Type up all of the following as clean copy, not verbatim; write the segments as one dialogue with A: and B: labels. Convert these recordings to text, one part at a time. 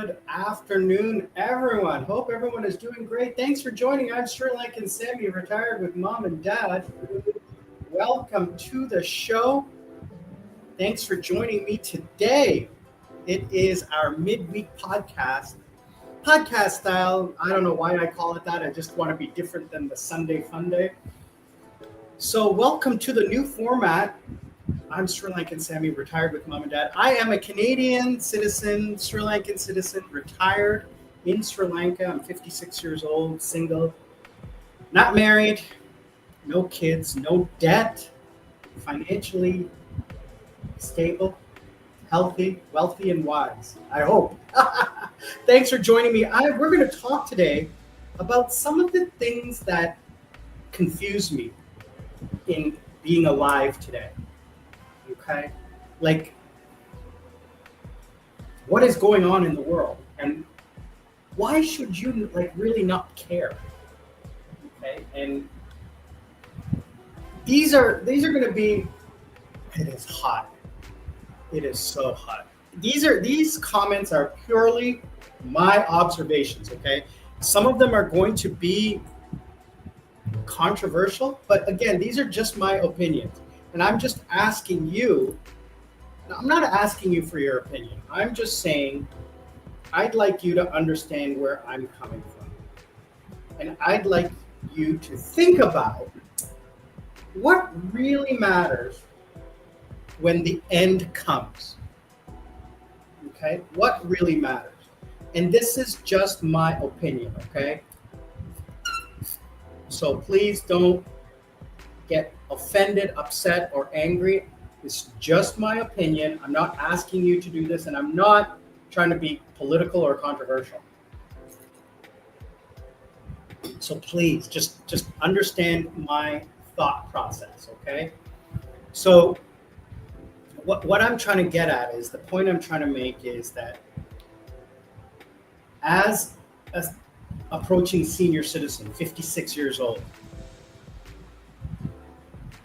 A: Good afternoon, everyone. Hope everyone is doing great. Thanks for joining. I'm Sri Lankan Sammy, retired with mom and dad. Welcome to the show. Thanks for joining me today. It is our midweek podcast. Podcast style. I don't know why I call it that. I just want to be different than the Sunday Fun Day. So, welcome to the new format. I'm Sri Lankan Sammy, retired with mom and dad. I am a Canadian citizen, Sri Lankan citizen, retired in Sri Lanka. I'm 56 years old, single, not married, no kids, no debt, financially stable, healthy, wealthy, and wise. I hope. Thanks for joining me. We're going to talk today about some of the things that confuse me in being alive today. Okay, like what is going on in the world, and why should you really not care? Okay, and these are going to be. It is hot. It is so hot. These comments are purely my observations. Okay, some of them are going to be controversial, but again, these are just my opinions. And I'm just asking you, I'm not asking you for your opinion. I'm just saying I'd like you to understand where I'm coming from. And I'd like you to think about what really matters when the end comes. Okay? What really matters? And this is just my opinion, okay? So please don't get offended, upset, or angry. It's just my opinion. I'm not asking you to do this, and I'm not trying to be political or controversial. So please just understand my thought process, okay? So what I'm trying to get at is, the point I'm trying to make is that as approaching senior citizen, 56 years old,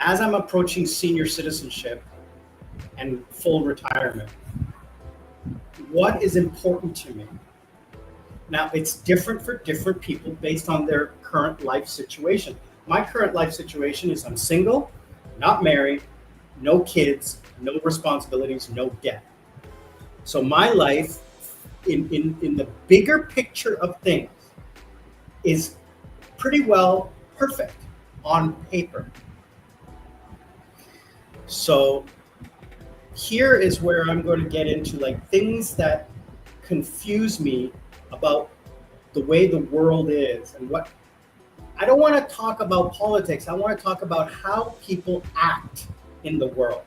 A: as I'm approaching senior citizenship and full retirement, what is important to me? Now, it's different for different people based on their current life situation. My current life situation is I'm single, not married, no kids, no responsibilities, no debt. So my life in the bigger picture of things is pretty well perfect on paper. So here is where I'm going to get into things that confuse me about the way the world is, and what I don't want to talk about politics. I want to talk about how people act in the world.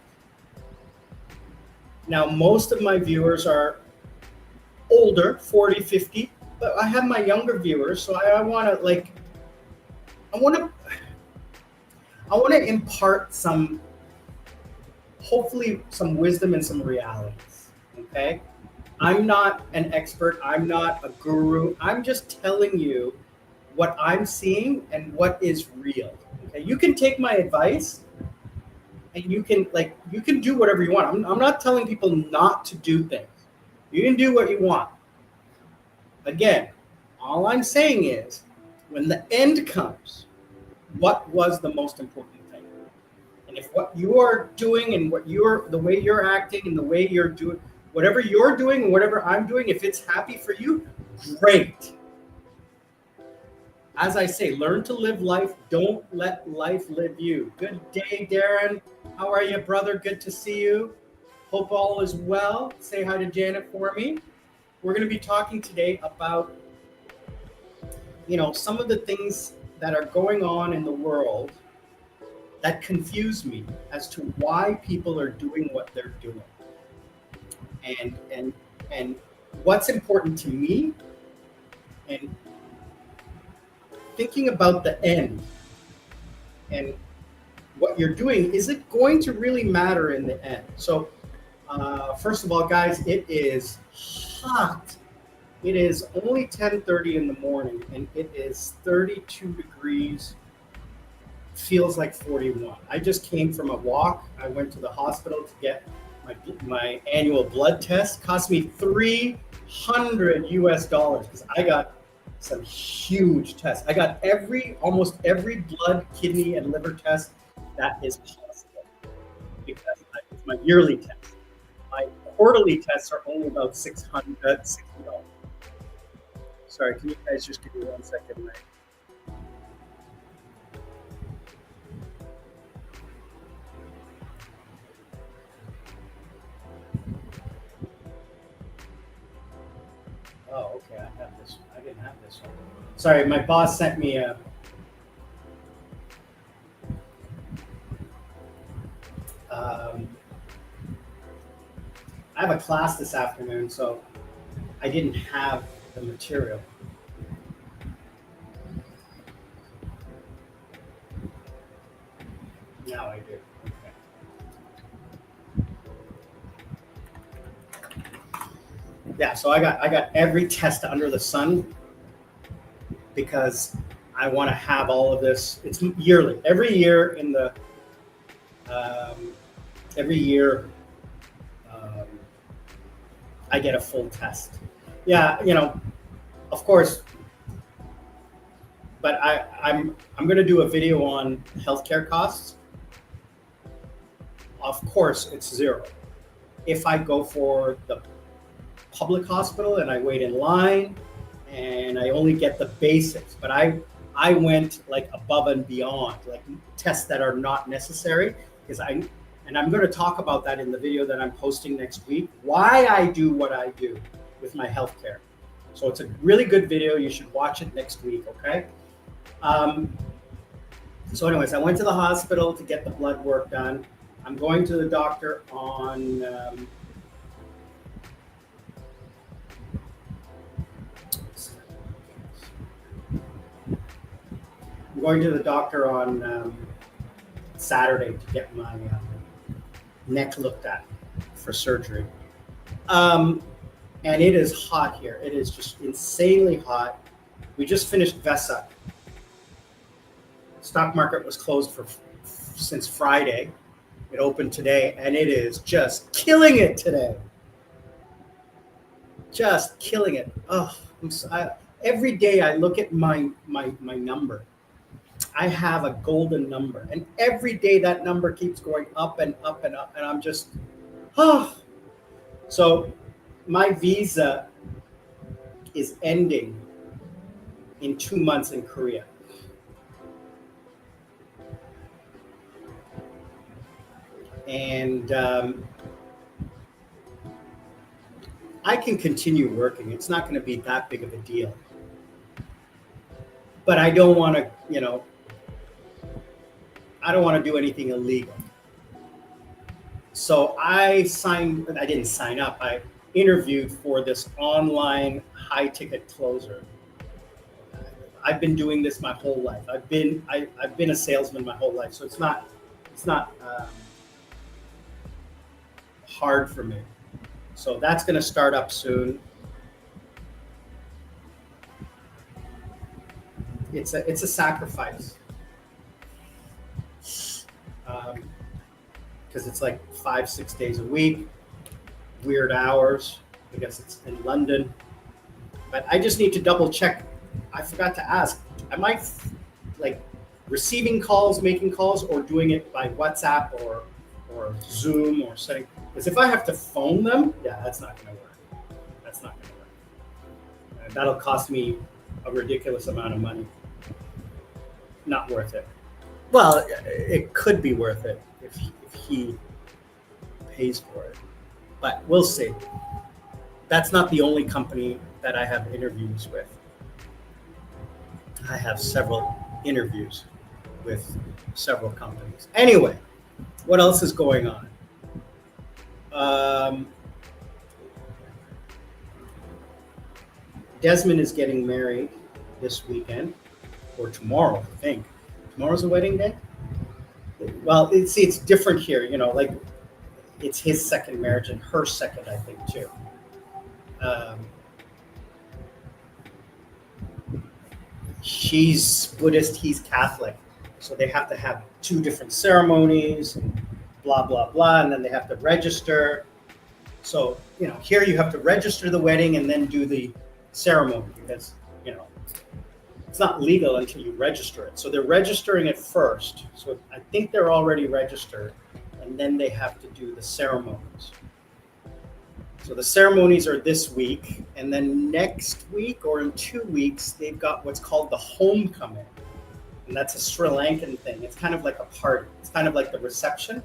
A: Now, most of my viewers are older, 40, 50, but I have my younger viewers, so I want to impart hopefully some wisdom and some realities, okay? I'm not an expert. I'm not a guru. I'm just telling you what I'm seeing and what is real, okay? You can take my advice and you can do whatever you want. I'm not telling people not to do things. You can do what you want. Again, all I'm saying is, when the end comes, what was the most important thing? And if what you are doing and the way you're acting and the way you're doing, whatever you're doing and whatever I'm doing, if it's happy for you, great. As I say, learn to live life. Don't let life live you. Good day, Darren. How are you, brother? Good to see you. Hope all is well. Say hi to Janet for me. We're going to be talking today about, some of the things that are going on in the world that confuse me as to why people are doing what they're doing, and what's important to me, and thinking about the end and what you're doing. Is it going to really matter in the end? So first of all, guys, it is hot. It is only 10:30 in the morning, and it is 32 degrees. Feels like 41. I just came from a walk. I went to the hospital to get my annual blood test cost me $300 because I got some huge tests. I got almost every blood, kidney, and liver test that is possible because it's my yearly test. My quarterly tests are only about $660. Sorry, can you guys just give me 1 second, Mike? Oh, okay. I have this. I didn't have this one. Sorry, my boss sent me a. I have a class this afternoon, so I didn't have the material. Now I do. Okay. Yeah, so I got every test under the sun because I want to have all of this. It's yearly. Every year every year I get a full test. Yeah, of course. But I'm going to do a video on healthcare costs. Of course, it's zero. If I go for the public hospital and I wait in line and I only get the basics, but I went like above and beyond, like tests that are not necessary because I'm going to talk about that in the video that I'm posting next week, why I do what I do with my healthcare. So it's a really good video. You should watch it next week, okay? So anyways, I went to the hospital to get the blood work done. I'm going to the doctor on Saturday to get my neck looked at for surgery. And it is hot here. It is just insanely hot. We just finished Vesa. Stock market was closed since Friday. It opened today, and it is just killing it today. Just killing it. Oh, every day I look at my number. I have a golden number, and every day that number keeps going up and up and up, and I'm just, oh. So my visa is ending in 2 months in Korea. And I can continue working. It's not going to be that big of a deal. But I don't want to, I don't want to do anything illegal. So I didn't sign up. I interviewed for this online high ticket closer. I've been doing this my whole life. I've been a salesman my whole life. So it's not hard for me. So that's going to start up soon. It's a sacrifice. Because it's like 5-6 days a week, weird hours. I guess it's in London. But I just need to double check. I forgot to ask, am I like receiving calls, making calls, or doing it by WhatsApp or Zoom or setting? Because if I have to phone them, yeah, that's not going to work. That's not going to work. And that'll cost me a ridiculous amount of money. Not worth it. Well, it could be worth it if he pays for it, but we'll see. That's not the only company that I have interviews with. I have several interviews with several companies. Anyway, what else is going on? Desmond is getting married this weekend or tomorrow, I think. Tomorrow's the wedding day? Well, it's different here, like it's his second marriage and her second, I think, too. She's Buddhist, he's Catholic. So they have to have 2 different ceremonies. blah, blah, blah, and then they have to register. So, here you have to register the wedding and then do the ceremony because, it's not legal until you register it. So they're registering it first. So I think they're already registered, and then they have to do the ceremonies. So the ceremonies are this week, and then next week or in 2 weeks, they've got what's called the homecoming. And that's a Sri Lankan thing. It's kind of like a party. It's kind of like the reception.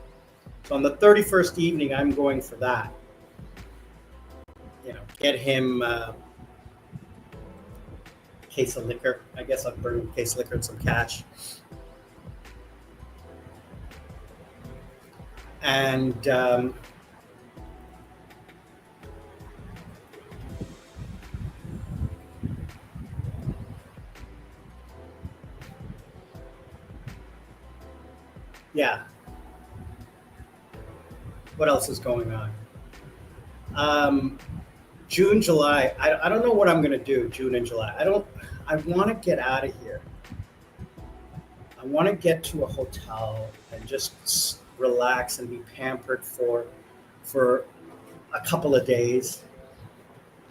A: So on the 31st evening, I'm going for that. Get him case of liquor. I guess I'll bring him a case of liquor and some cash. And yeah. What else is going on? June, July. I don't know what I'm going to do June and July. I want to get out of here. I want to get to a hotel and just relax and be pampered for a couple of days.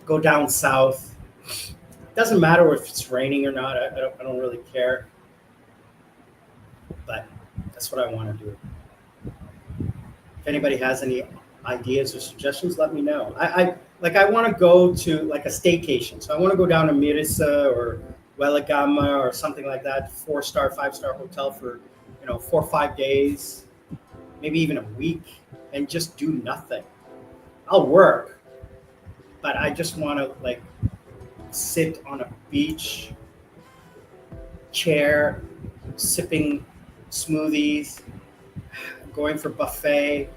A: Go down south. Doesn't matter if it's raining or not. I don't really care. But that's what I want to do. If anybody has any ideas or suggestions, let me know. I want to go to like a staycation. So I want to go down to Mirissa or Welagama or something like that, 4-star, 5-star hotel for 4 or 5 days, maybe even a week, and just do nothing. I'll work, but I just want to sit on a beach chair, sipping smoothies, going for buffet,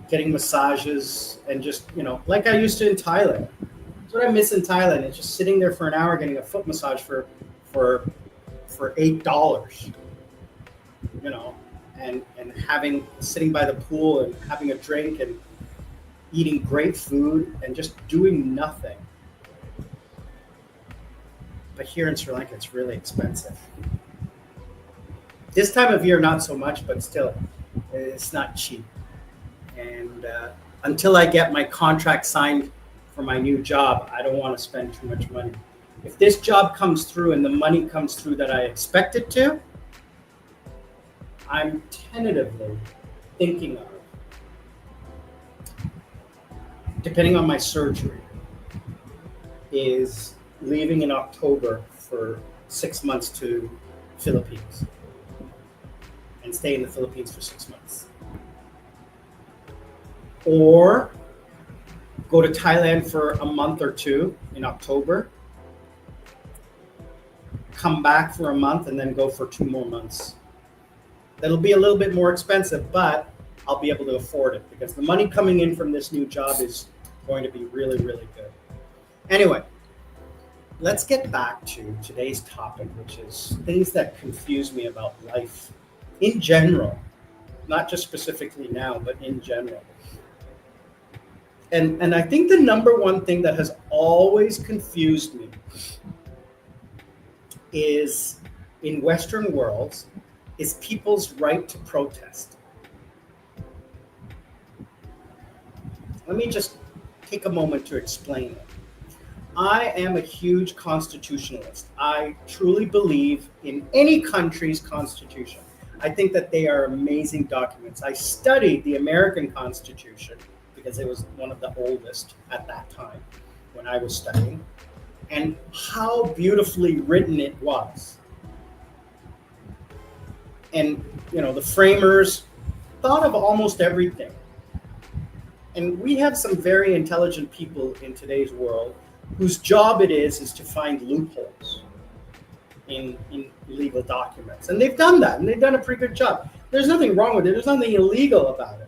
A: getting massages, and just, like I used to in Thailand. That's what I miss in Thailand. It's just sitting there for an hour getting a foot massage for $8, and sitting by the pool and having a drink and eating great food and just doing nothing. But here in Sri Lanka, it's really expensive. This time of year, not so much, but still, it's not cheap. And until I get my contract signed for my new job, I don't want to spend too much money. If this job comes through and the money comes through that I expect it to, I'm tentatively thinking of, depending on my surgery, is leaving in October for 6 months to Philippines and stay in the Philippines for 6 months. Or go to Thailand for a month or two in October, come back for a month, and then go for 2 more months. That'll be a little bit more expensive, but I'll be able to afford it because the money coming in from this new job is going to be really, really good. Anyway, let's get back to today's topic, which is things that confuse me about life in general, not just specifically now, but in general. And I think the number one thing that has always confused me is in Western worlds is people's right to protest. Let me just take a moment to explain it. I am a huge constitutionalist. I truly believe in any country's constitution. I think that they are amazing documents. I studied the American Constitution because it was one of the oldest at that time when I was studying, and how beautifully written it was. And, the framers thought of almost everything. And we have some very intelligent people in today's world whose job it is to find loopholes in legal documents. And they've done that, and they've done a pretty good job. There's nothing wrong with it. There's nothing illegal about it.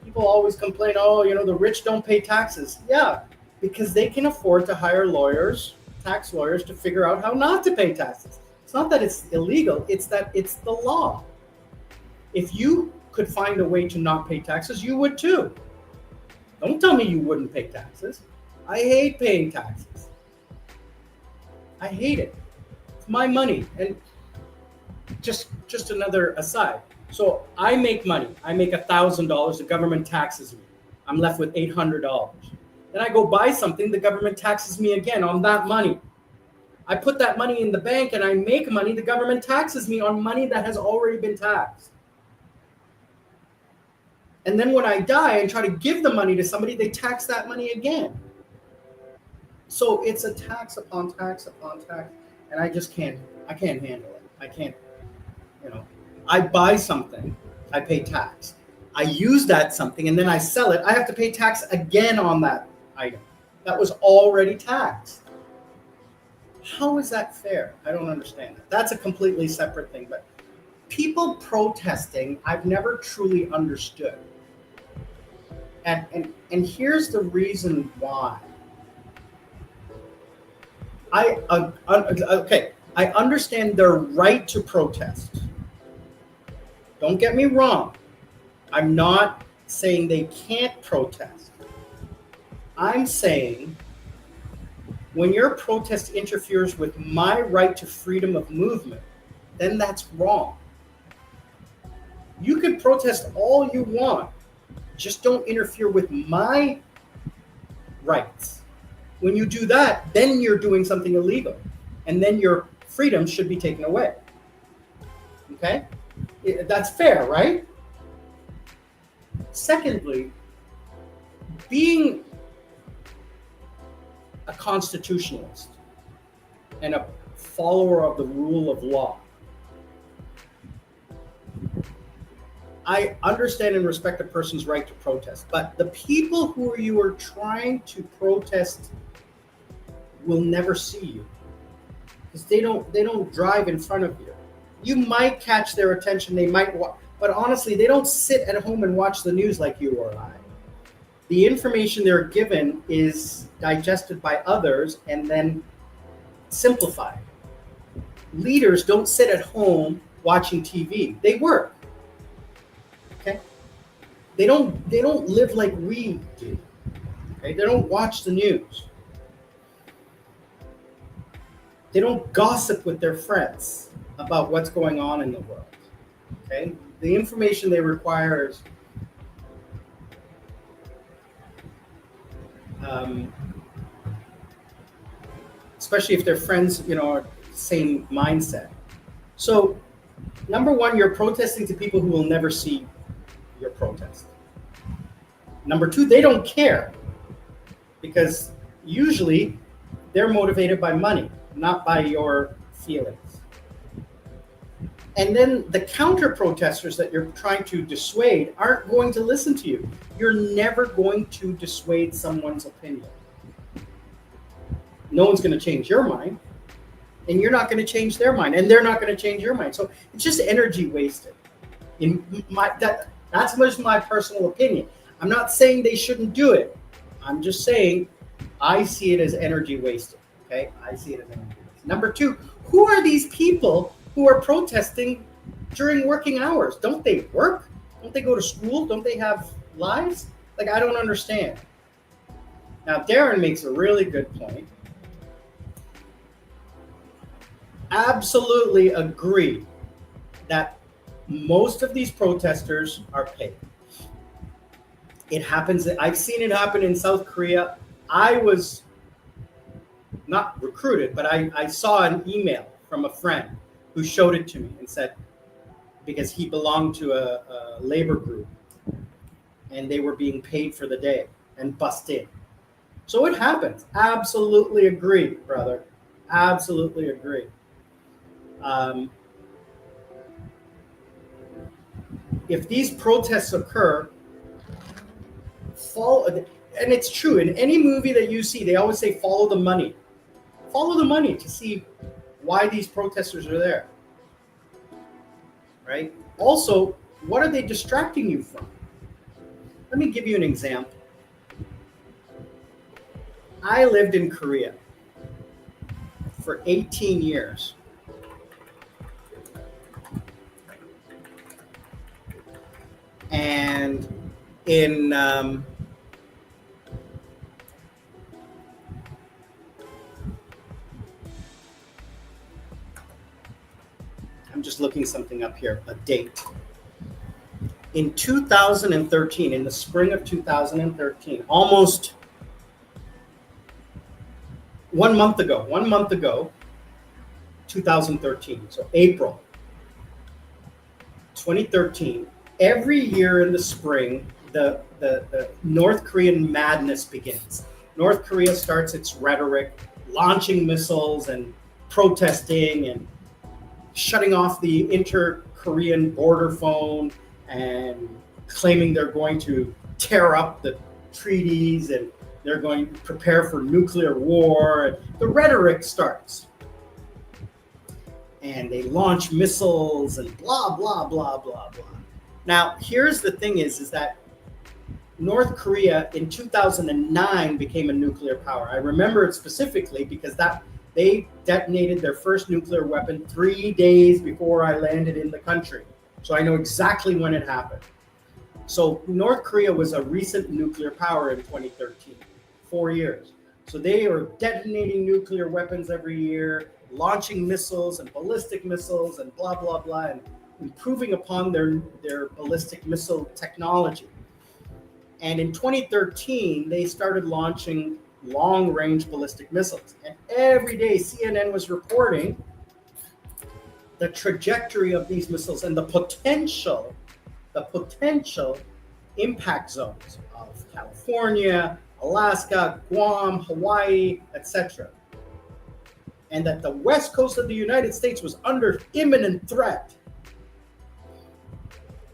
A: People always complain, the rich don't pay taxes. Yeah, because they can afford to hire lawyers, tax lawyers, to figure out how not to pay taxes. It's not that it's illegal, it's that it's the law. If you could find a way to not pay taxes, you would too. Don't tell me you wouldn't pay taxes. I hate paying taxes. I hate it. It's my money. And just another aside. So I make money. I make $1,000. The government taxes me. I'm left with $800. Then I go buy something. The government taxes me again on that money. I put that money in the bank and I make money. The government taxes me on money that has already been taxed. And then when I die and try to give the money to somebody, they tax that money again. So it's a tax upon tax upon tax. And I can't handle it. I can't, I buy something, I pay tax. I use that something and then I sell it. I have to pay tax again on that item that was already taxed. How is that fair? I don't understand that. That's a completely separate thing. But people protesting, I've never truly understood. And here's the reason why. I understand their right to protest. Don't get me wrong. I'm not saying they can't protest. I'm saying when your protest interferes with my right to freedom of movement, then that's wrong. You can protest all you want, just don't interfere with my rights. When you do that, then you're doing something illegal, and then your freedom should be taken away. Okay? That's fair, right? Secondly, being a constitutionalist and a follower of the rule of law, I understand and respect a person's right to protest, but the people who you are trying to protest will never see you because they don't drive in front of you. You might catch their attention, they might, but honestly, they don't sit at home and watch the news like you or I. The information they're given is digested by others and then simplified. Leaders don't sit at home watching TV. They work. Okay? They don't live like we do. Okay? They don't watch the news. They don't gossip with their friends about what's going on in the world. Okay? The information they require is especially if their friends, are same mindset. So, number one, you're protesting to people who will never see your protest. Number two, they don't care because usually they're motivated by money, not by your feelings. And then the counter protesters that you're trying to dissuade aren't going to listen to you. You're never going to dissuade someone's opinion. No one's going to change your mind, and you're not going to change their mind, and they're not going to change your mind. So it's just energy wasted. That's just my personal opinion. I'm not saying they shouldn't do it. I'm just saying I see it as energy wasted. Okay, I see it as energy wasted. Number two, who are these people who are protesting during working hours? Don't they work? Don't they go to school? Don't they have lives? Like, I don't understand. Now, Darren makes a really good point. Absolutely agree that most of these protesters are paid. It happens. I've seen it happen in South Korea. I was not recruited, but I saw an email from a friend who showed it to me and said, because he belonged to a labor group and they were being paid for the day and bussed in. So it happens. Absolutely agree, brother. Absolutely agree. If these protests occur, and it's true, in any movie that you see, they always say follow the money. Follow the money to see why these protesters are there. Right? Also, what are they distracting you from? Let me give you an example. I lived in Korea for 18 years. And in I'm just looking something up here, a date. In 2013, in the spring of 2013, almost 1 month ago, 2013, so April 2013, every year in the spring, the North Korean madness begins. North Korea starts its rhetoric, launching missiles and protesting and shutting off the inter-Korean border phone and claiming they're going to tear up the treaties and they're going to prepare for nuclear war. The rhetoric starts. And they launch missiles and blah, blah, blah, blah, blah. Now, here's the thing is that North Korea in 2009 became a nuclear power. I remember it specifically because they detonated their first nuclear weapon 3 days before I landed in the country. So I know exactly when it happened. So North Korea was a recent nuclear power in 2013, 4 years. So they are detonating nuclear weapons every year, launching missiles and ballistic missiles and blah, blah, blah, and improving upon their ballistic missile technology. And in 2013, they started launching long-range ballistic missiles. And every day, CNN was reporting the trajectory of these missiles and the potential impact zones of California, Alaska, Guam, Hawaii, etc. And that the west coast of the United States was under imminent threat.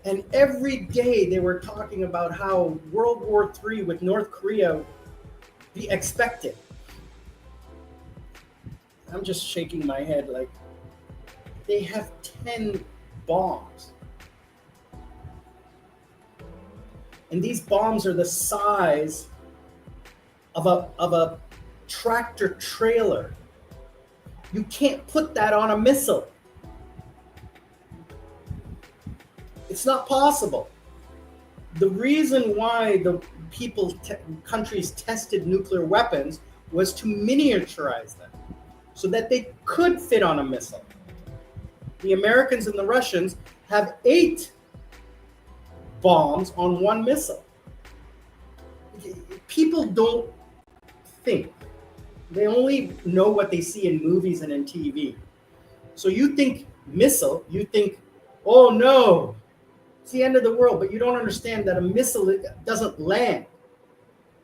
A: And every day they were talking about how World War III with North Korea be expected. I'm just shaking my head like they have 10 bombs. And these bombs are the size of a tractor trailer. You can't put that on a missile. It's not possible. The reason why the countries tested nuclear weapons was to miniaturize them so that they could fit on a missile. The Americans and the Russians have 8 bombs on one missile. People don't think. They only know what they see in movies and in TV. So you think missile, you think, oh no, it's the end of the world, but you don't understand that a missile doesn't land.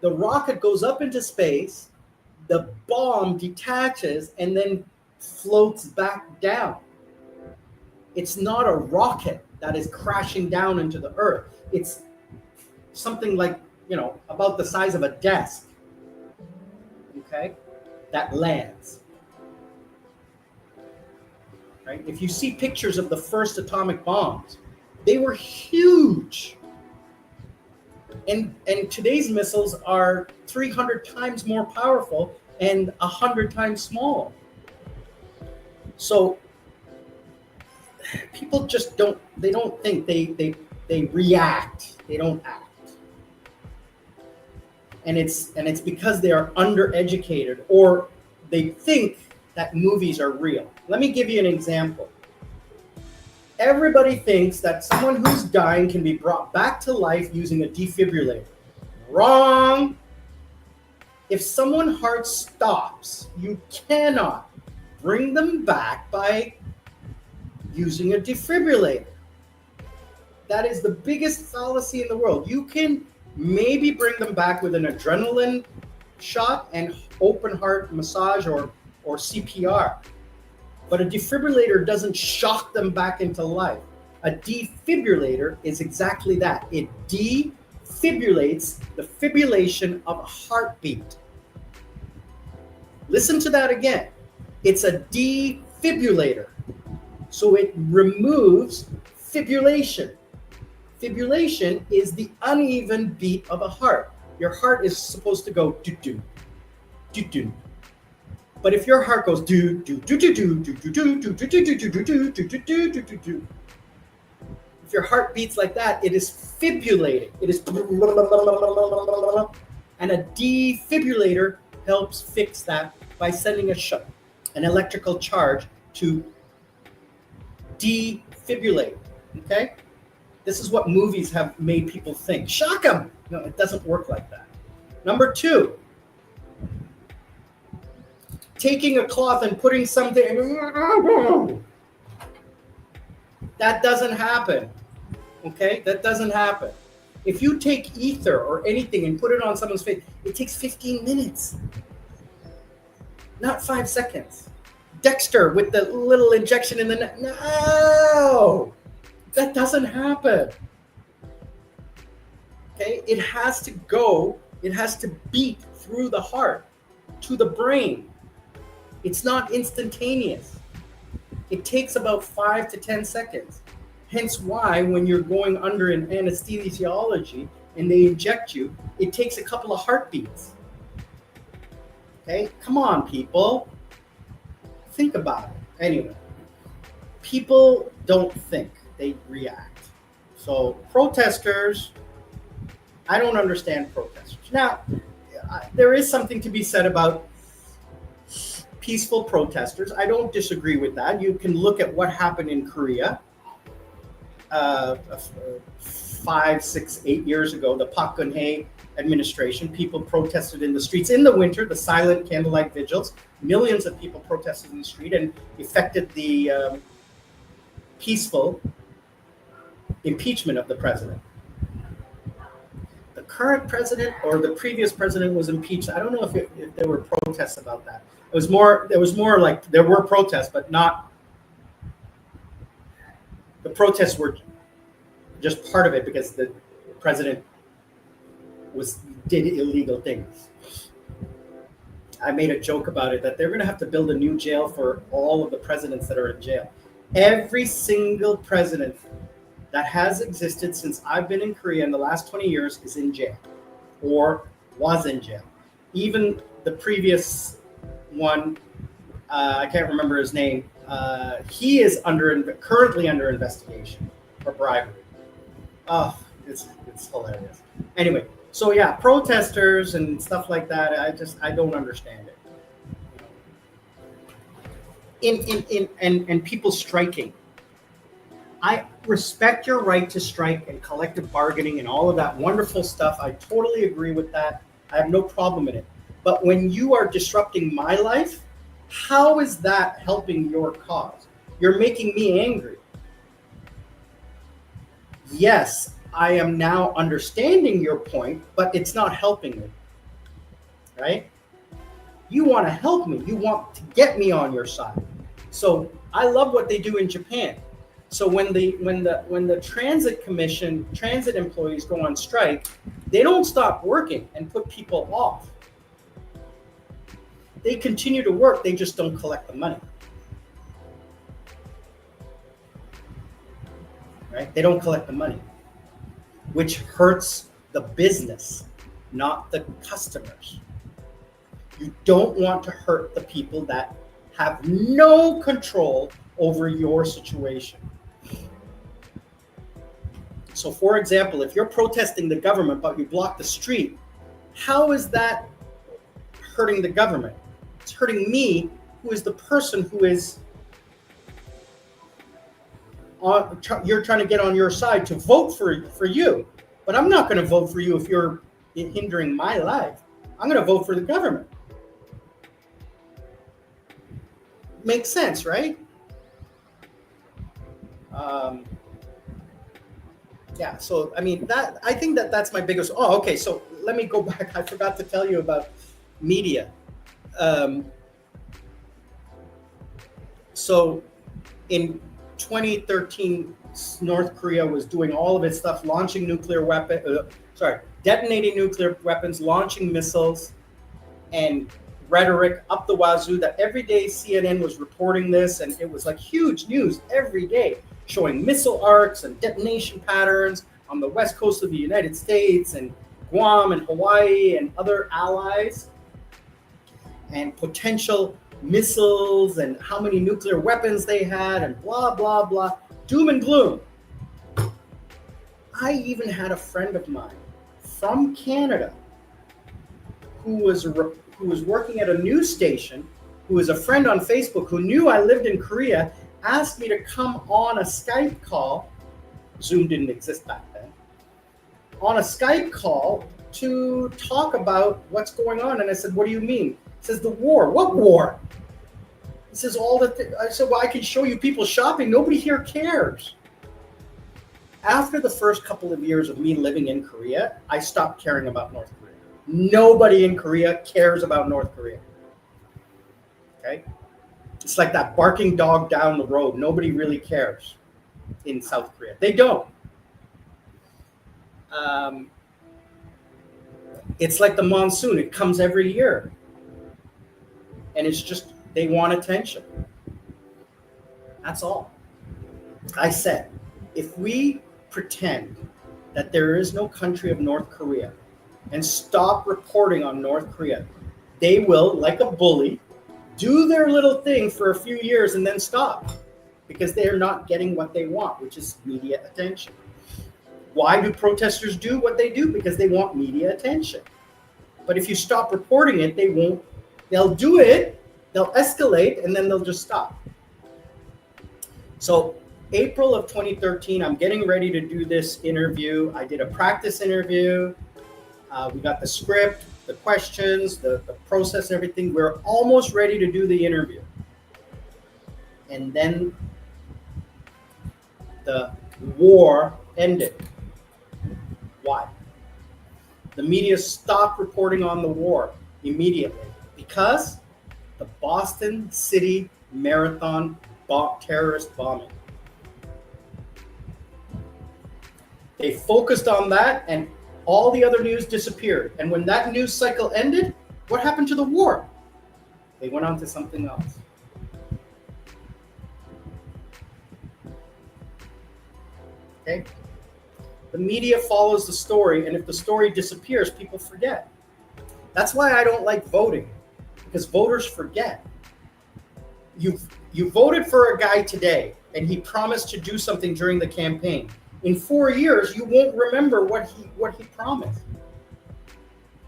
A: The rocket goes up into space, the bomb detaches and then floats back down. It's not a rocket that is crashing down into the earth. It's something like, about the size of a desk, okay, that lands. Right? If you see pictures of the first atomic bombs, they were huge. And today's missiles are 300 times more powerful and 100 times smaller. So people just don't think, they react, they don't act. And it's because they are undereducated or they think that movies are real. Let me give you an example. Everybody thinks that someone who's dying can be brought back to life using a defibrillator. Wrong. If someone's heart stops, you cannot bring them back by using a defibrillator. That is the biggest fallacy in the world. You can maybe bring them back with an adrenaline shot and open heart massage or CPR. But a defibrillator doesn't shock them back into life. A defibrillator is exactly that. It defibrillates the fibrillation of a heartbeat. Listen to that again. It's a defibrillator. So it removes fibrillation. Fibrillation is the uneven beat of a heart. Your heart is supposed to go do-do, do-do. But if your heart goes do do do do do do do do do do do do do do do do do do, if your heart beats like that, it is fibrillating. It is, and a defibrillator helps fix that by sending an electrical charge to defibrillate. Okay. This is what movies have made people think. Shock them. No, it doesn't work like that. Number two, taking a cloth and putting something. That doesn't happen. Okay? That doesn't happen. If you take ether or anything and put it on someone's face, it takes 15 minutes. Not 5 seconds. Dexter with the little injection in the neck. No! That doesn't happen. Okay? It has to go, it has to beat through the heart to the brain. It's not instantaneous. It takes about 5 to 10 seconds. Hence why when you're going under an anesthesiology and they inject you, it takes a couple of heartbeats. Okay? Come on, people. Think about it. Anyway, people don't think, they react. So protesters, I don't understand protesters. Now, there is something to be said about peaceful protesters. I don't disagree with that. You can look at what happened in Korea 5, 6, 8 years ago, the Park Geun-hye administration. People protested in the streets in the winter, the silent candlelight vigils. Millions of people protested in the street and effected the peaceful impeachment of the president. The current president or the previous president was impeached. I don't know if there were protests about that. It was more like there were protests, but not. The protests were just part of it because the president did illegal things. I made a joke about it that they're going to have to build a new jail for all of the presidents that are in jail. Every single president that has existed since I've been in Korea in the last 20 years is in jail or was in jail. Even the previous one, I can't remember his name. He is currently under investigation for bribery. Oh, it's hilarious. Anyway, so yeah, protesters and stuff like that. I don't understand it. And people striking. I respect your right to strike and collective bargaining and all of that wonderful stuff. I totally agree with that. I have no problem in it. But when you are disrupting my life, how is that helping your cause? You're making me angry. Yes, I am now understanding your point, but it's not helping me. Right? You want to help me. You want to get me on your side. So I love what they do in Japan. So when the transit employees go on strike, they don't stop working and put people off. They continue to work, they just don't collect the money. Right? They don't collect the money, which hurts the business, not the customers. You don't want to hurt the people that have no control over your situation. So for example, if you're protesting the government but you block the street, how is that hurting the government? It's hurting me, who is the person who is you're trying to get on your side to vote for you. But I'm not going to vote for you if you're hindering my life. I'm going to vote for the government. Makes sense, right? Yeah, so I mean I think that's my biggest. Oh, okay. So let me go back. I forgot to tell you about media. So in 2013, North Korea was doing all of its stuff, launching detonating nuclear weapons, launching missiles, and rhetoric up the wazoo. That every day CNN was reporting this, and it was like huge news every day, showing missile arcs and detonation patterns on the west coast of the United States and Guam and Hawaii and other allies, and potential missiles and how many nuclear weapons they had and blah, blah, blah. Doom and gloom. I even had a friend of mine from Canada who was working at a news station, who was a friend on Facebook, who knew I lived in Korea, asked me to come on a Skype call Zoom didn't exist back then, on a Skype call to talk about what's going on. And I said, what do you mean? He says, the war. What war? He says, I said, well, I can show you people shopping. Nobody here cares. After the first couple of years of me living in Korea, I stopped caring about North Korea. Nobody in Korea cares about North Korea. Okay? It's like that barking dog down the road. Nobody really cares in South Korea. They don't. It's like the monsoon. It comes every year. And it's just, they want attention. That's all. I said, if we pretend that there is no country of North Korea and stop reporting on North Korea, they will, like a bully, do their little thing for a few years and then stop because they're not getting what they want, which is media attention. Why do protesters do what they do? Because they want media attention. But if you stop reporting it, they won't. They'll do it, they'll escalate, and then they'll just stop. So April of 2013, I'm getting ready to do this interview. I did a practice interview. We got the script, the questions, the process, and everything. We're almost ready to do the interview. And then the war ended. Why? The media stopped reporting on the war immediately because the Boston City Marathon terrorist bombing. They focused on that and all the other news disappeared. And when that news cycle ended, what happened to the war? They went on to something else. Okay? The media follows the story, and if the story disappears, people forget. That's why I don't like voting, because voters forget. You voted for a guy today, and he promised to do something during the campaign. In 4 years, you won't remember what he promised.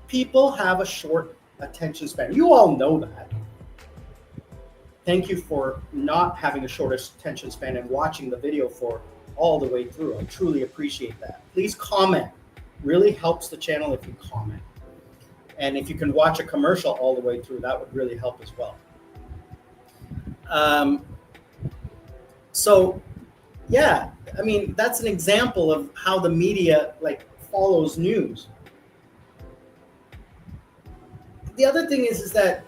A: People have a short attention span. You all know that. Thank you for not having a short attention span and watching the video for all the way through. I truly appreciate that. Please comment. Really helps the channel if you comment. And if you can watch a commercial all the way through, that would really help as well. So, yeah, I mean, that's an example of how the media follows news. The other thing is that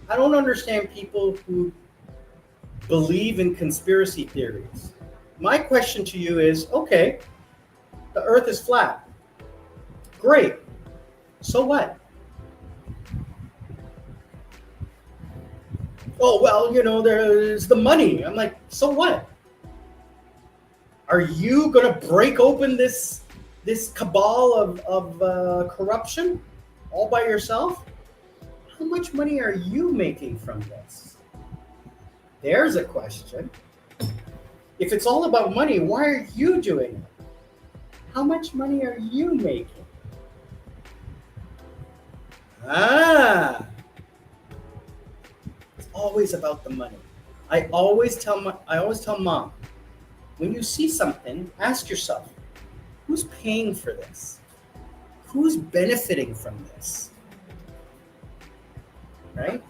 A: I don't understand people who believe in conspiracy theories. My question to you is, okay, the earth is flat. Great. So what? Oh, well, there's the money. I'm like, so what? Are you going to break open this cabal of corruption all by yourself? How much money are you making from this? There's a question. If it's all about money, why are you doing it? How much money are you making? It's always about the money. I always tell mom, when you see something, ask yourself, who's paying for this? Who's benefiting from this? Right?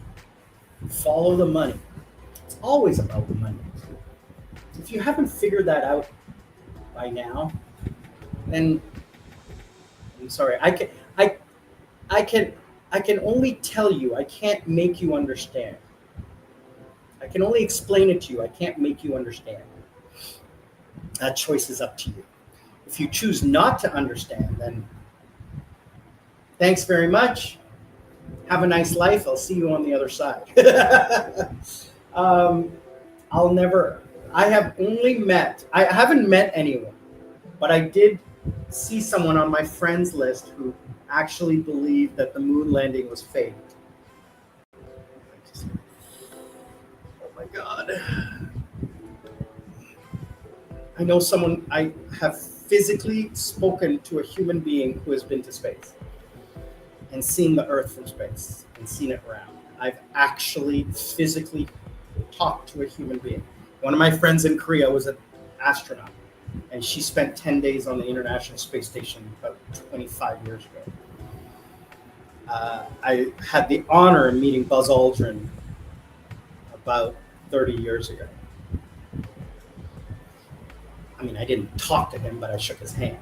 A: Follow the money. It's always about the money. If you haven't figured that out by now, then I'm sorry. I can only tell you. I can't make you understand. I can only explain it to you. I can't make you understand. That choice is up to you. If you choose not to understand, then thanks very much. Have a nice life. I'll see you on the other side. I haven't met anyone, but I did see someone on my friends list who actually believed that the moon landing was faked. Oh my God. I know someone, I have physically spoken to a human being who has been to space and seen the Earth from space and seen it around. I've actually physically talked to a human being. One of my friends in Korea was an astronaut, and she spent 10 days on the International Space Station about 25 years ago. I had the honor of meeting Buzz Aldrin about 30 years ago. I mean, I didn't talk to him, but I shook his hand.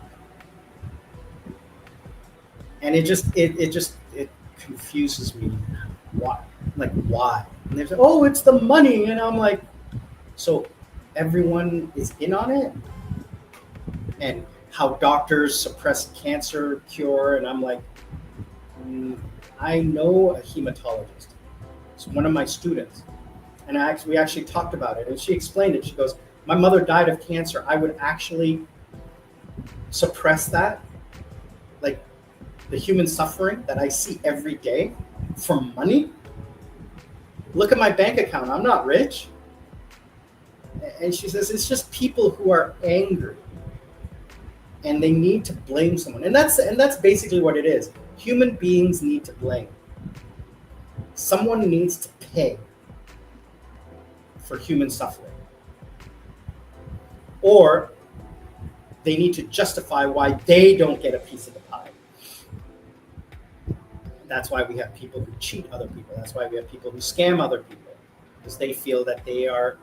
A: And it confuses me. Why? Like, why? And they say, oh, it's the money. And I'm like, so everyone is in on it? And how doctors suppress cancer cure. And I'm like, I know a hematologist. It's one of my students. And we actually talked about it. And she explained it. She goes, my mother died of cancer. I would actually suppress that. Like the human suffering that I see every day for money. Look at my bank account. I'm not rich. And she says, it's just people who are angry and they need to blame someone. And that's basically what it is. Human beings need to blame. Someone needs to pay for human suffering. Or they need to justify why they don't get a piece of the pie. That's why we have people who cheat other people. That's why we have people who scam other people, because they feel that they are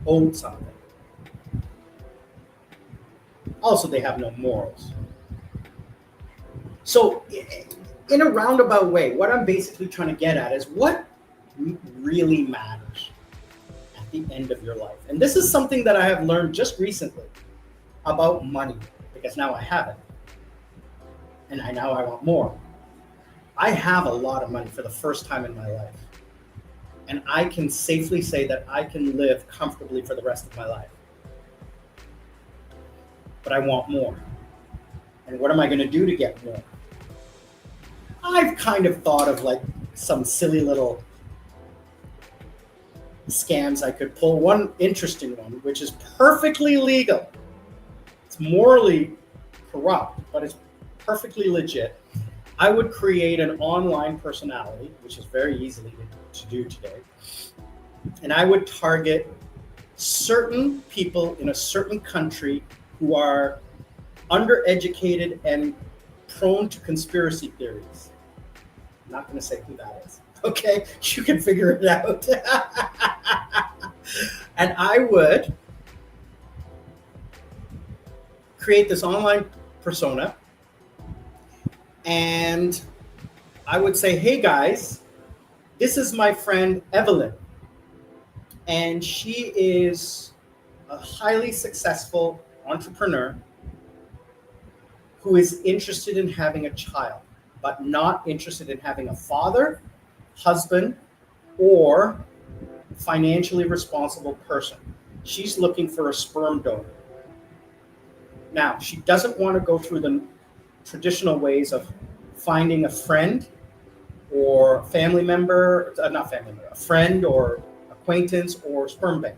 A: owed something. Also, they have no morals. So in a roundabout way, what I'm basically trying to get at is what really matters at the end of your life. And this is something that I have learned just recently about money, because now I have it. And now I want more. I have a lot of money for the first time in my life. And I can safely say that I can live comfortably for the rest of my life. But I want more. And what am I going to do to get more? I've kind of thought of like some silly little scams I could pull. One interesting one, which is perfectly legal. It's morally corrupt, but it's perfectly legit. I would create an online personality, which is very easily to do today. And I would target certain people in a certain country who are undereducated and prone to conspiracy theories. I'm not going to say who that is. Okay, you can figure it out. And I would create this online persona, and I would say, hey guys, this is my friend Evelyn, and she is a highly successful entrepreneur who is interested in having a child, but not interested in having a father, husband, or financially responsible person. She's looking for a sperm donor. Now, she doesn't want to go through the traditional ways of finding a friend or family member, a friend or acquaintance or sperm bank.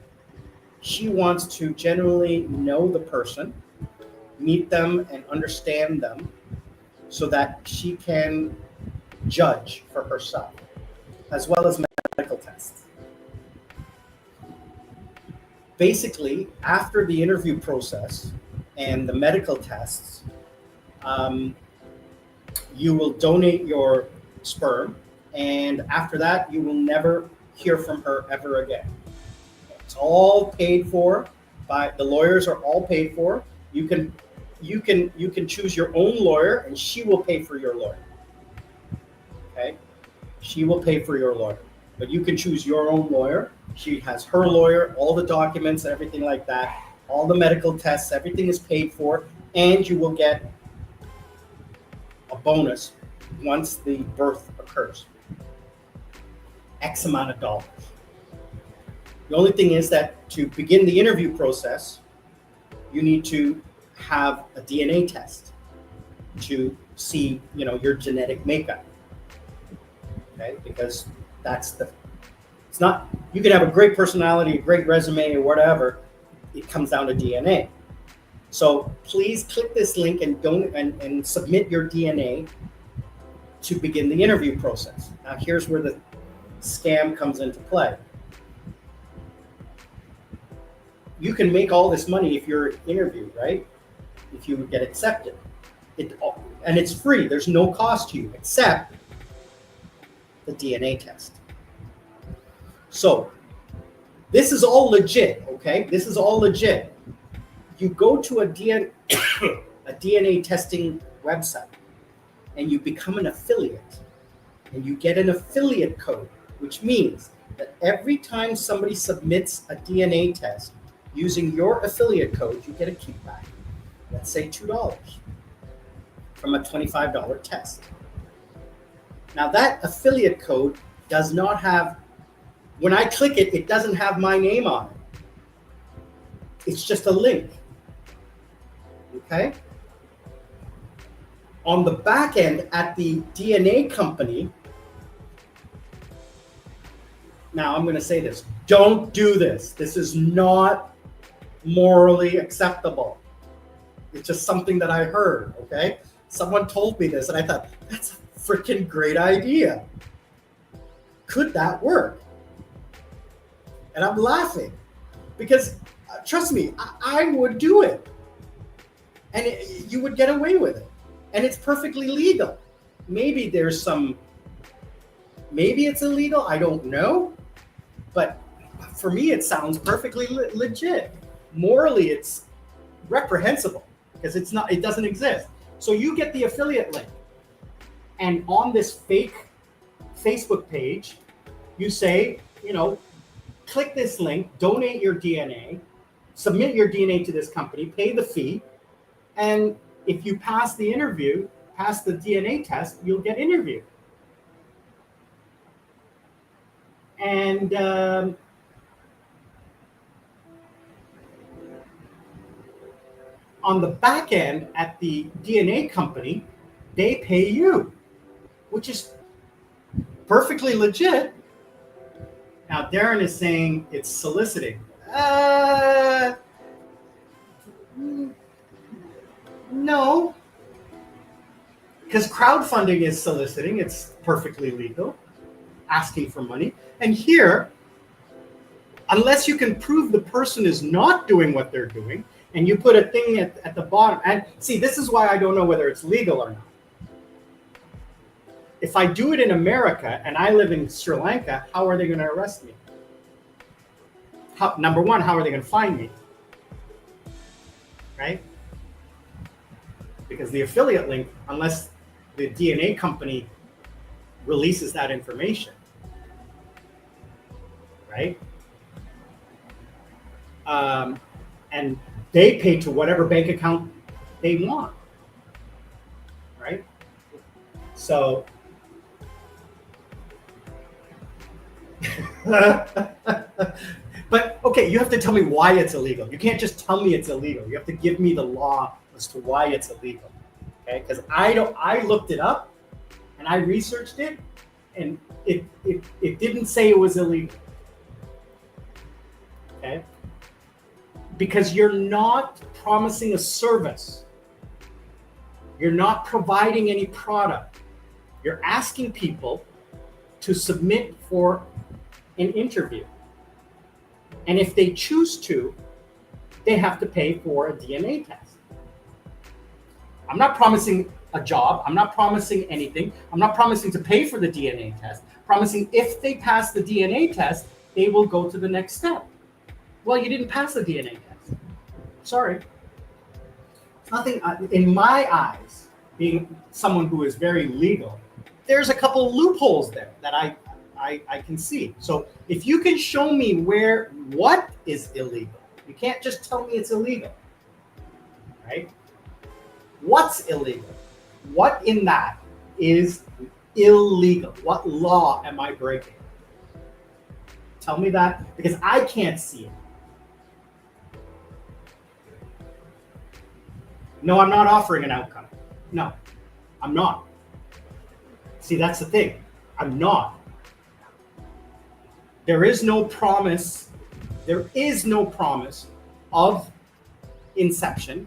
A: She wants to genuinely know the person, meet them and understand them so that she can judge for herself, as well as medical tests. Basically, after the interview process and the medical tests, you will donate your sperm, and after that, you will never hear from her ever again. It's all paid for by the lawyers are all paid for. You can choose your own lawyer, and she will pay for your lawyer. Okay, she will pay for your lawyer, but you can choose your own lawyer. She has her lawyer, all the documents, everything like that, all the medical tests, everything is paid for, and you will get a bonus once the birth occurs. X amount of dollars. The only thing is that to begin the interview process, you need to have a DNA test to see, your genetic makeup. Okay, because it's not, you can have a great personality, a great resume or whatever, it comes down to DNA. So please click this link and submit your DNA to begin the interview process. Now here's where the scam comes into play. you can make all this money if you're interviewed, right? If you get accepted. And it's free. There's no cost to you except the DNA test. So this is all legit, okay? This is all legit. You go to a DNA testing website and you become an affiliate, and you get an affiliate code, which means that every time somebody submits a DNA test using your affiliate code, you get a kickback. Let's say $2 from a $25 test. Now that affiliate code does not have, when I click it, it doesn't have my name on it. It's just a link. Okay? On the back end at the DNA company, now I'm going to say this, don't do this. This is not morally acceptable. It's just something that I heard, okay? Someone told me this and I thought, that's a freaking great idea. Could that work? And I'm laughing because trust me, I would do it. And you would get away with it. And it's perfectly legal. Maybe there's some, maybe it's illegal, I don't know. But for me, it sounds perfectly legit. Morally, it's reprehensible because it's not, it doesn't exist. So you get the affiliate link. And on this fake Facebook page, you say, you know, click this link, donate your DNA, submit your DNA to this company, pay the fee, and if you pass the interview, pass the DNA test, you'll get interviewed. And on the back end at the DNA company, they pay you, which is perfectly legit. Now, Darren is saying it's soliciting. No, because crowdfunding is soliciting. It's perfectly legal, asking for money. And here, unless you can prove the person is not doing what they're doing, and you put a thing at the bottom, and see, this is why I don't know whether it's legal or not. If I do it in America and I live in Sri Lanka, how are they going to arrest me? Number one, how are they going to find me? Right? Because the affiliate link, unless the DNA company releases that information, right? And they pay to whatever bank account they want, right? So, but okay, you have to tell me why it's illegal. You can't just tell me it's illegal. You have to give me the law as to why it's illegal. Okay, because I looked it up and I researched it, and it didn't say it was illegal. Okay, because you're not promising a service. You're not providing any product. You're asking people to submit for an interview. And if they choose to, they have to pay for a DNA test. I'm not promising a job. I'm not promising anything. I'm not promising to pay for the DNA test. Promising if they pass the DNA test, they will go to the next step. Well, you didn't pass the DNA test. Sorry. Nothing, in my eyes, being someone who is very legal, there's a couple loopholes there that I can see. So if you can show me what is illegal, you can't just tell me it's illegal, right? What's illegal? What in that is illegal? What law am I breaking? Tell me that, because I can't see it. No, I'm not offering an outcome. No, I'm not. See, that's the thing. I'm not. There is no promise. There is no promise of inception.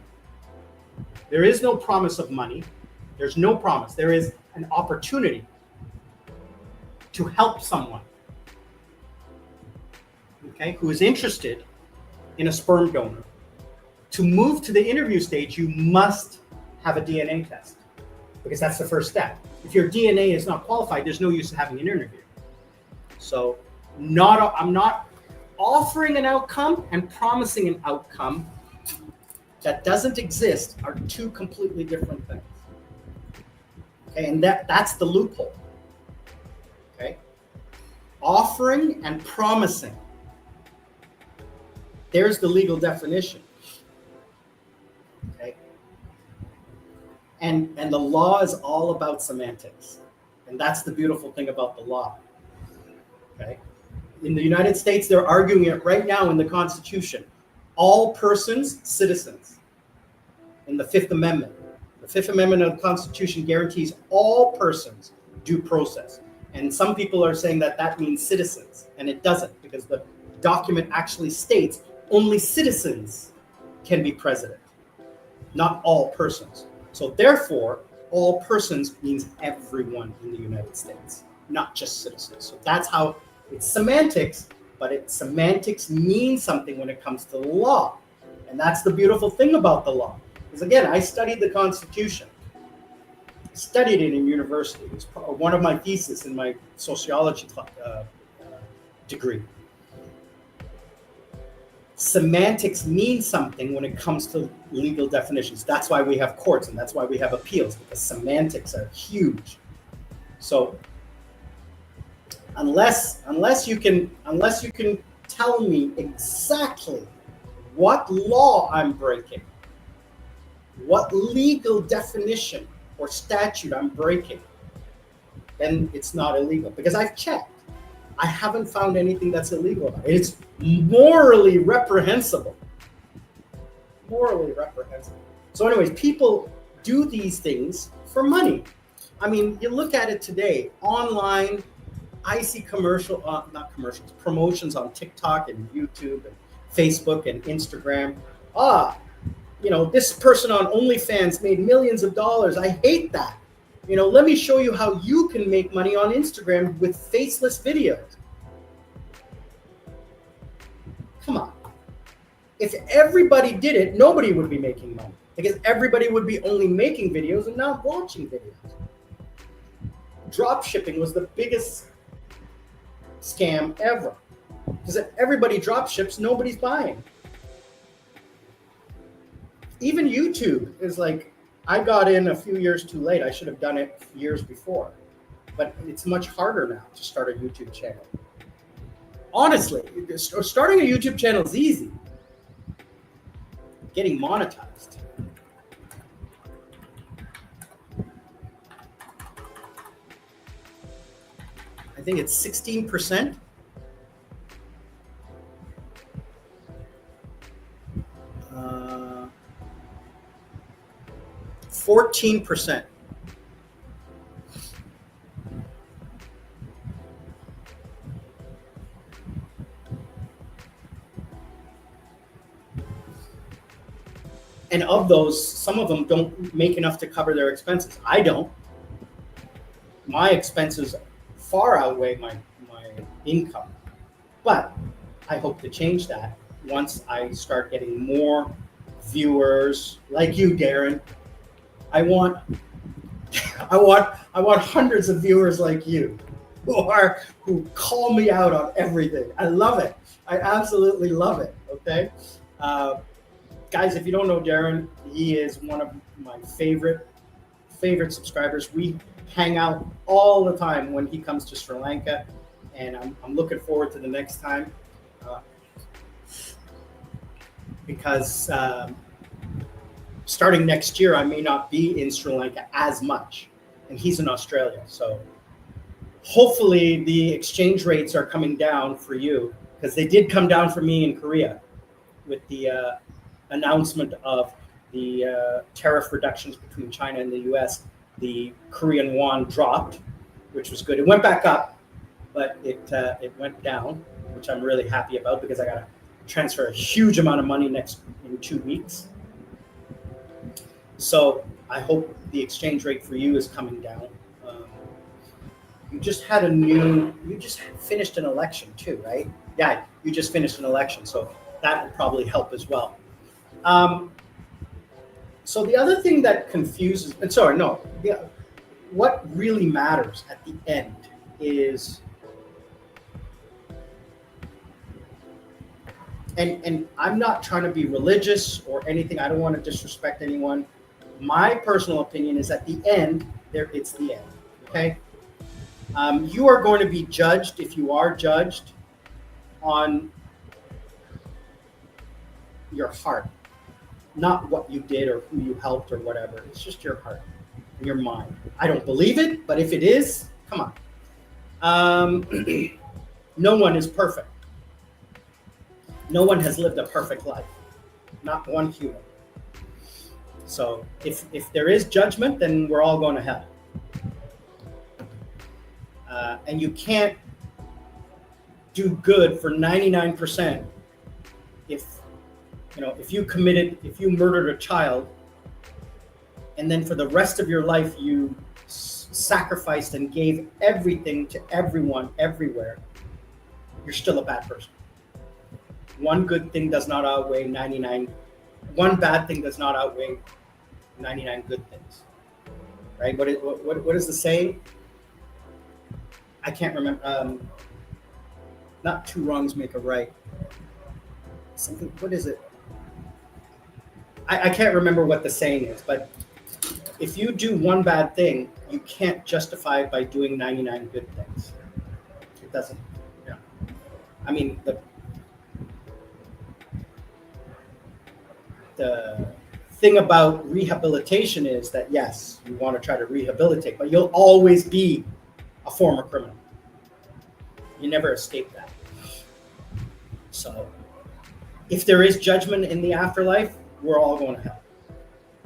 A: There is no promise of money. There's no promise. There is an opportunity to help someone, okay, who is interested in a sperm donor. To move to the interview stage, you must have a DNA test because that's the first step. If your DNA is not qualified, there's no use in having an interview. So I'm not offering an outcome and promising an outcome that doesn't exist are two completely different things. Okay, and that's the loophole. Okay, offering and promising. There's the legal definition. Okay, and the law is all about semantics, and that's the beautiful thing about the law. Okay, in the United States, they're arguing it right now in the Constitution. All persons, citizens. In the Fifth Amendment. The Fifth Amendment of the Constitution guarantees all persons due process. And some people are saying that that means citizens, and it doesn't, because the document actually states only citizens can be president, not all persons. So therefore, all persons means everyone in the United States, not just citizens. So that's how it's semantics, but semantics means something when it comes to the law. And that's the beautiful thing about the law. Because again, I studied the Constitution. I studied it in university. It was one of my theses in my sociology degree. Semantics means something when it comes to legal definitions. That's why we have courts and that's why we have appeals, because semantics are huge. So unless you can tell me exactly what law I'm breaking, what legal definition or statute I'm breaking, then it's not illegal. Because I've checked. I haven't found anything that's illegal about it. It's morally reprehensible. Morally reprehensible. So anyways, people do these things for money. I mean, you look at it today, online, I see promotions on TikTok and YouTube and Facebook and Instagram. This person on OnlyFans made millions of dollars. I hate that. Let me show you how you can make money on Instagram with faceless videos. Come on. If everybody did it, nobody would be making money because everybody would be only making videos and not watching videos. Drop shipping was the biggest scam ever because if everybody drop ships, nobody's buying. Even YouTube is like, I got in a few years too late. I should have done it years before. But it's much harder now to start a YouTube channel. Honestly, starting a YouTube channel is easy. Getting monetized. I think it's 16%. 14%. And of those, some of them don't make enough to cover their expenses. I don't. My expenses far outweigh my income. But I hope to change that once I start getting more viewers like you, Darren. I want hundreds of viewers like you who call me out on everything. I love it. I absolutely love it. Okay, guys, if you don't know Darren, he is one of my favorite subscribers. We hang out all the time when he comes to Sri Lanka, and I'm looking forward to the next time because. Starting next year, I may not be in Sri Lanka as much, and he's in Australia. So hopefully the exchange rates are coming down for you because they did come down for me in Korea with the announcement of the tariff reductions between China and the US. The Korean won dropped, which was good. It went back up, but it went down, which I'm really happy about because I got to transfer a huge amount of money in 2 weeks. So I hope the exchange rate for you is coming down. You just finished an election too, right? Yeah, you just finished an election. So that would probably help as well. So the other thing that confuses, and sorry, no, yeah, what really matters at the end is, and I'm not trying to be religious or anything. I don't want to disrespect anyone. My personal opinion is at the end, it's the end. Okay. You are going to be judged, if you are judged, on your heart, not what you did or who you helped or whatever. It's just your heart and your mind. I don't believe it, but if it is, come on. No one is perfect. No one has lived a perfect life. Not one human. So if there is judgment, then we're all going to hell. And you can't do good for 99% if you murdered a child and then for the rest of your life you sacrificed and gave everything to everyone everywhere, you're still a bad person. One good thing does not outweigh 99. One bad thing does not outweigh 99 good things. Right? What is the saying? I can't remember. Not two wrongs make a right. Something. What is it? I can't remember what the saying is, but if you do one bad thing, you can't justify it by doing 99 good things. It doesn't. Yeah. I mean, the thing about rehabilitation is that, yes, you want to try to rehabilitate, but you'll always be a former criminal. You never escape that. So if there is judgment in the afterlife, we're all going to hell.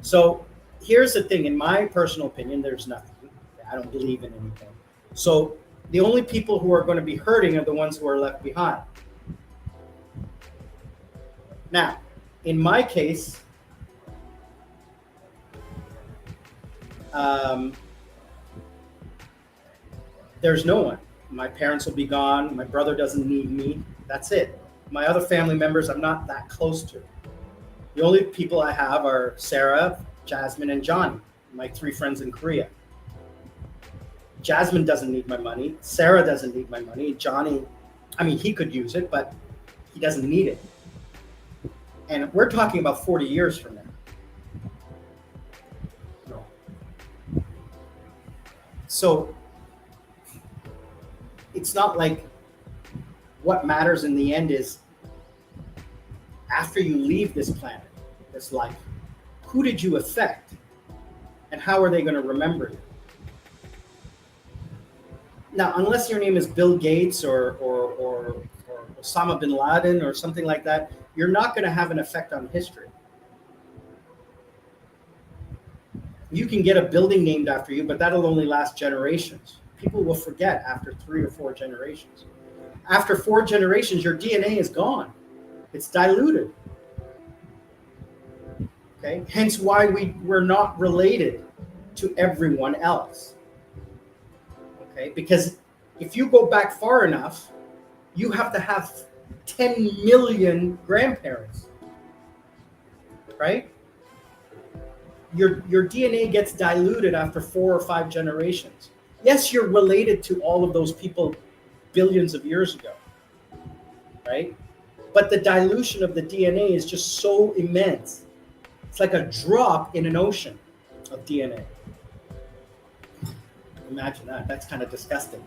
A: So here's the thing. In my personal opinion, there's nothing. I don't believe in anything. So the only people who are going to be hurting are the ones who are left behind. Now, in my case, there's no one. My parents will be gone. My brother doesn't need me. That's it. My other family members, I'm not that close to. The only people I have are Sarah, Jasmine, and Johnny, my 3 friends in Korea. Jasmine doesn't need my money. Sarah doesn't need my money. Johnny, I mean, he could use it, but he doesn't need it. And we're talking about 40 years from now. No. So it's not like what matters in the end is after you leave this planet, this life, who did you affect and how are they going to remember you? Now, unless your name is Bill Gates or Osama bin Laden or something like that, you're not going to have an effect on history. You can get a building named after you, but that'll only last generations. People will forget after 3 or 4 generations. After 4 generations, your DNA is gone. It's diluted. Okay? Hence why we're not related to everyone else. Okay? Because if you go back far enough, you have to have 10 million grandparents. Right? Your DNA gets diluted after 4 or 5 generations. Yes, you're related to all of those people billions of years ago, right? But the dilution of the DNA is just so immense. It's like a drop in an ocean of DNA. Imagine that. That's kind of disgusting.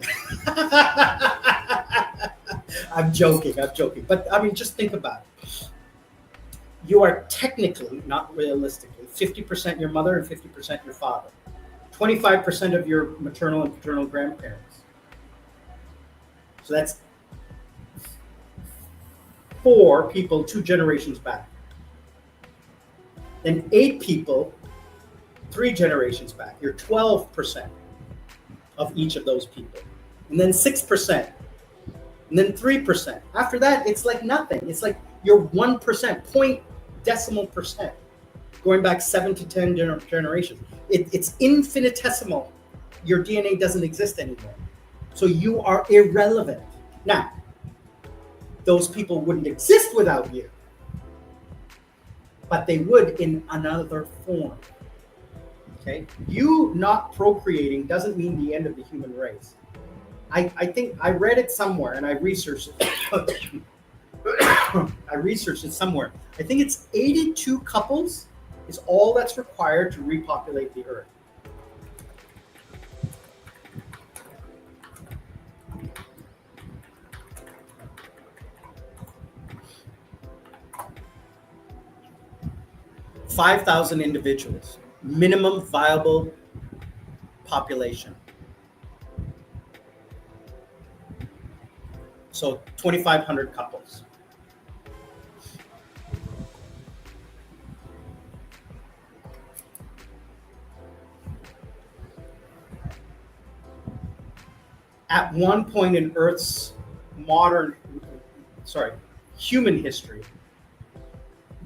A: I'm joking. But I mean, just think about it. You are technically, not realistically, 50% your mother and 50% your father. 25% of your maternal and paternal grandparents. So that's 4 people 2 generations back. Then 8 people 3 generations back. You're 12% of each of those people. And then 6%. And then 3%. After that, it's like nothing. It's like you're 1%, point decimal percent. Going back 7 to 10 generations. It's infinitesimal. Your DNA doesn't exist anymore. So you are irrelevant. Now, those people wouldn't exist without you. but they would in another form. Okay, you not procreating doesn't mean the end of the human race. I think I read it somewhere and I researched it. I researched it somewhere. I think it's 82 couples is all that's required to repopulate the earth. $5,000 individuals, minimum viable population. So 2,500 couples. At one point in Earth's human history,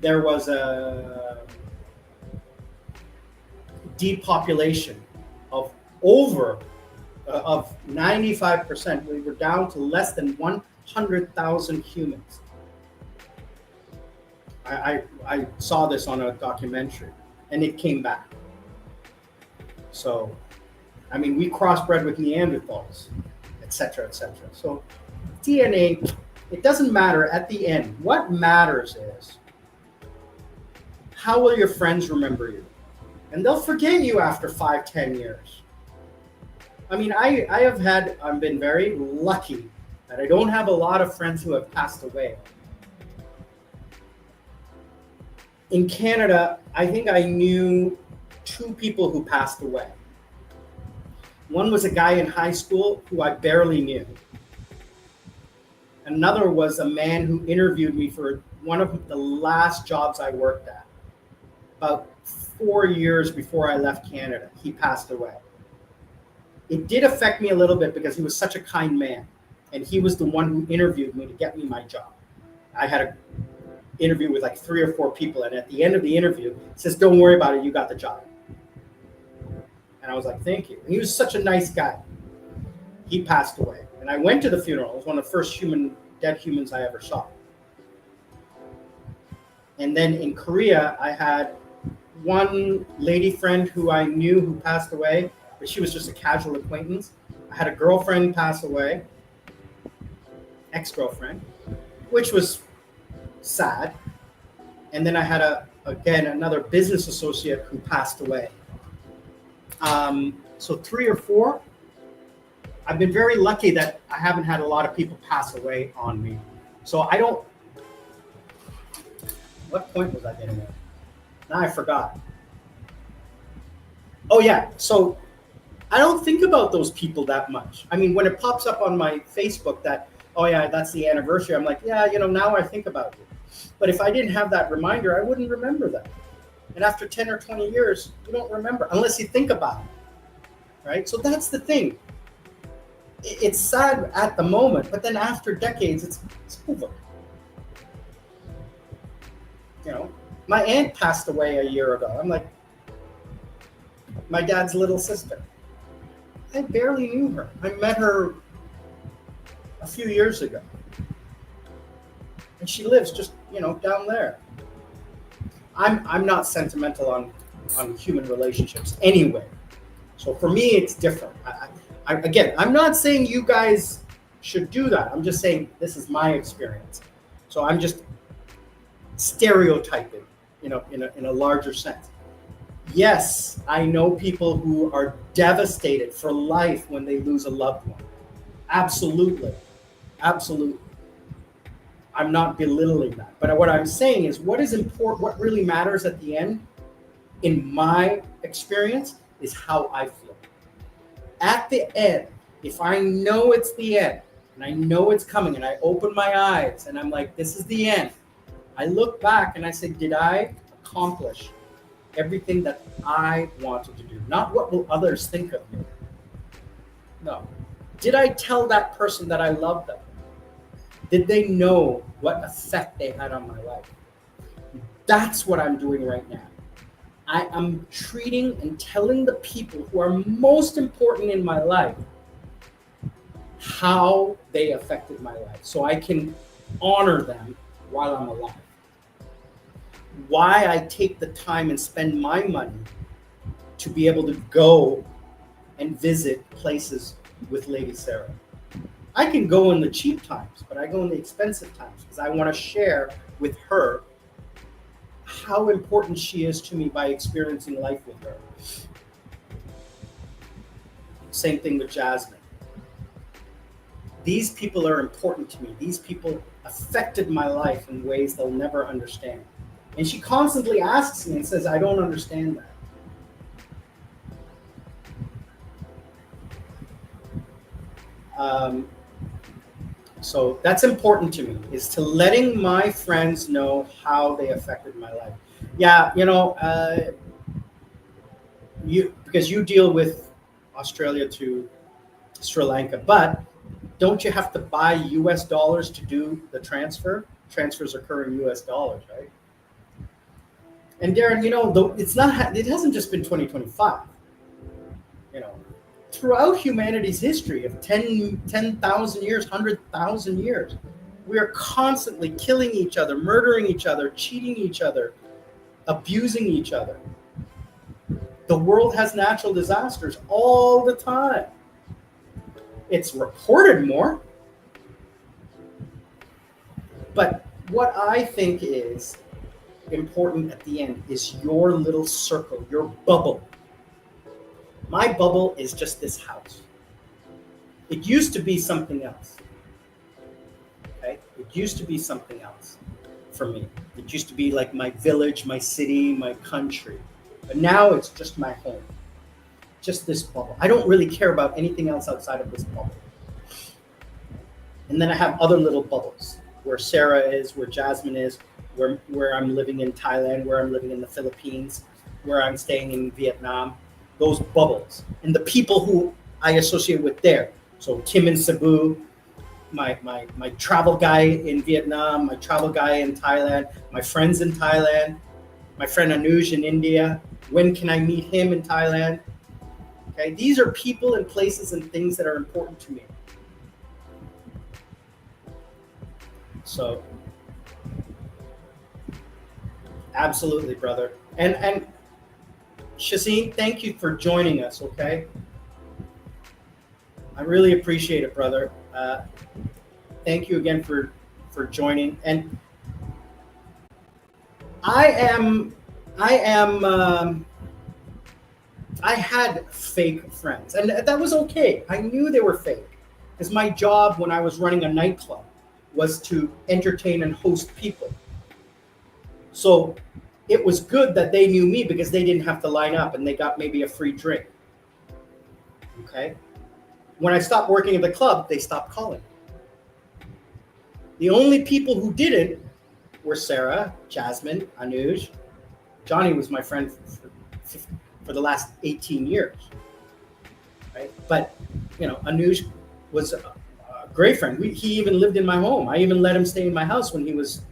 A: there was a depopulation of 95%. We were down to less than 100,000 humans. I saw this on a documentary, and it came back. So, I mean, we crossbred with Neanderthals, etc., etc. So, DNA, it doesn't matter at the end. What matters is, how will your friends remember you? And they'll forget you after 5-10 years. I mean, I've been very lucky that I don't have a lot of friends who have passed away. In Canada, I think I knew 2 people who passed away. One was a guy in high school who I barely knew. Another was a man who interviewed me for one of the last jobs I worked at. About 4 years before I left Canada, he passed away. It did affect me a little bit because he was such a kind man. And he was the one who interviewed me to get me my job. I had an interview with like 3 or 4 people. And at the end of the interview, he says, "Don't worry about it, you got the job." And I was like, "Thank you." And he was such a nice guy. He passed away. And I went to the funeral. It was one of the first dead humans I ever saw. And then in Korea, I had one lady friend who I knew who passed away, but she was just a casual acquaintance. I had a girlfriend pass away, ex-girlfriend, which was sad. And then I had another business associate who passed away. So 3 or 4. I've been very lucky that I haven't had a lot of people pass away on me. So I don't. What point was I getting at? Now I forgot. Oh yeah, so I don't think about those people that much. I mean, when it pops up on my Facebook that, oh yeah, that's the anniversary, I'm like, yeah, now I think about you. But if I didn't have that reminder, I wouldn't remember that. And after 10 or 20 years, you don't remember unless you think about it, right? So that's the thing. It's sad at the moment, but then after decades, it's over. My aunt passed away a year ago. I'm like, my dad's little sister. I barely knew her. I met her a few years ago. And she lives just, down there. I'm not sentimental on human relationships anyway. So for me, it's different. Again, I'm not saying you guys should do that. I'm just saying this is my experience. So I'm just stereotyping, in a larger sense. Yes, I know people who are devastated for life when they lose a loved one. Absolutely. Absolutely. I'm not belittling that. But what I'm saying is what is important, what really matters at the end, in my experience, is how I feel. At the end, if I know it's the end, and I know it's coming, and I open my eyes, and I'm like, this is the end, I look back and I say, did I accomplish everything that I wanted to do? Not what will others think of me. No. Did I tell that person that I love them? Did they know what effect they had on my life? That's what I'm doing right now. I am treating and telling the people who are most important in my life how they affected my life, so I can honor them while I'm alive. why I take the time and spend my money to be able to go and visit places with Lady Sarah. I can go in the cheap times, but I go in the expensive times because I want to share with her how important she is to me by experiencing life with her. Same thing with Jasmine. These people are important to me. These people affected my life in ways they'll never understand. And she constantly asks me and says, I don't understand that. So that's important to me, is to letting my friends know how they affected my life. Yeah, because you deal with Australia to Sri Lanka, but don't you have to buy US dollars to do the transfer? Transfers occur in US dollars, right? And Darren, it hasn't just been 2025. Throughout humanity's history of 10,000 years, 100,000 years, we are constantly killing each other, murdering each other, cheating each other, abusing each other. The world has natural disasters all the time. It's reported more. But what I think is important at the end is your little circle, your bubble. My bubble is just this house. It used to be something else. Okay? It used to be something else for me. It used to be like my village, my city, my country. But now it's just my home. Just this bubble. I don't really care about anything else outside of this bubble. And then I have other little bubbles where Sarah is, where Jasmine is, where I'm living in Thailand, where I'm living in the Philippines, where I'm staying in Vietnam. Those bubbles and the people who I associate with there. So Tim in Cebu, my travel guy in Vietnam, my travel guy in Thailand, my friends in Thailand, my friend Anuj in India. When can I meet him in Thailand? Okay, these are people and places and things that are important to me. So, absolutely, brother. And Shazeen, thank you for joining us, okay? I really appreciate it, brother. Thank you again for joining. And I had fake friends, and that was okay. I knew they were fake because my job when I was running a nightclub was to entertain and host people. So it was good that they knew me because they didn't have to line up and they got maybe a free drink. Okay. When I stopped working at the club, they stopped calling. The only people who didn't were Sarah, Jasmine, Anuj. Johnny was my friend for the last 18 years. Right? But, Anuj was a great friend. He even lived in my home. I even let him stay in my house when he was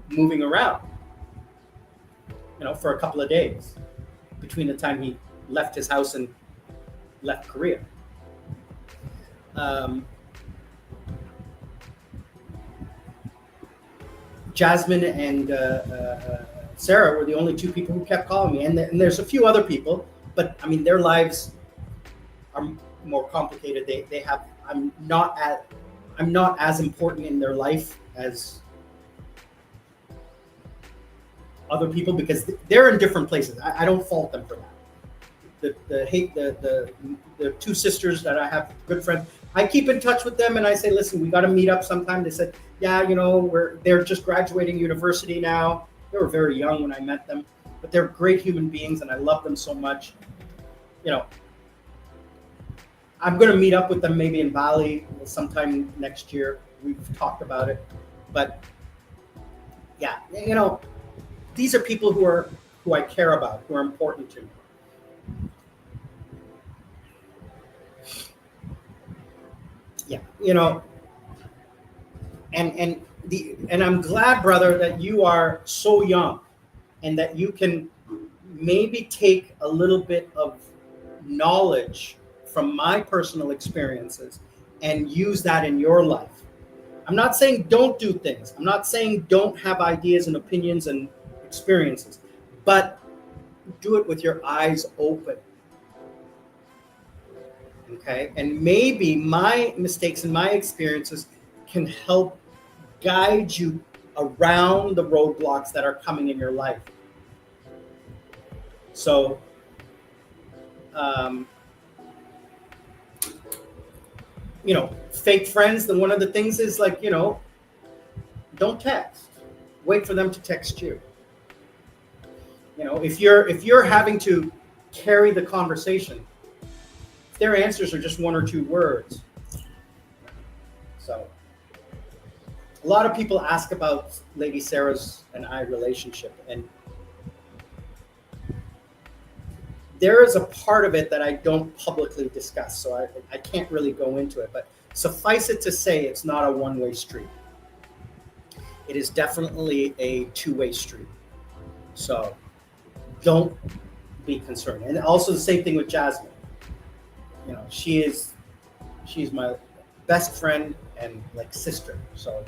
A: moving around. For a couple of days between the time he left his house and left Korea. Jasmine and Sarah were the only two people who kept calling me, and there's a few other people, but I mean their lives are more complicated. They have I'm not as important in their life as other people because they're in different places. I don't fault them for that. The two sisters that I have, good friends, I keep in touch with them and I say, listen, we got to meet up sometime. They said, yeah, they're just graduating university now. They were very young when I met them, but they're great human beings and I love them so much. I'm going to meet up with them maybe in Bali sometime next year. We've talked about it, but yeah, these are people who I care about, who are important to me. Yeah, and I'm glad, brother, that you are so young and that you can maybe take a little bit of knowledge from my personal experiences and use that in your life. I'm not saying don't do things. I'm not saying don't have ideas and opinions and experiences, but do it with your eyes open. Okay? And maybe my mistakes and my experiences can help guide you around the roadblocks that are coming in your life. So, fake friends, then one of the things is like, don't text. Wait for them to text you. If you're having to carry the conversation, if their answers are just one or two words. So a lot of people ask about Lady Sarah's and I relationship, and there is a part of it that I don't publicly discuss, so I can't really go into it, but suffice it to say, it's not a one-way street. It is definitely a two-way street. So don't be concerned. And also the same thing with Jasmine. She's my best friend and like sister. So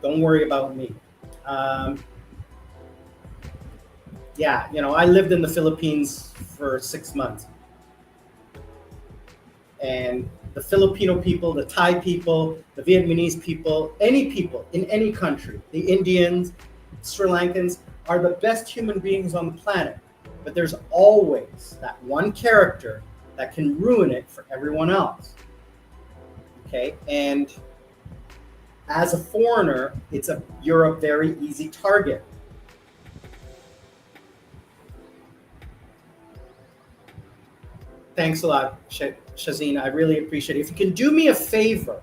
A: don't worry about me. I lived in the Philippines for 6 months. And the Filipino people, the Thai people, the Vietnamese people, any people in any country, the Indians, Sri Lankans, are the best human beings on the planet. But there's always that one character that can ruin it for everyone else. Okay? And as a foreigner, you're a very easy target. Thanks a lot, Shazine. I really appreciate it. If you can do me a favor,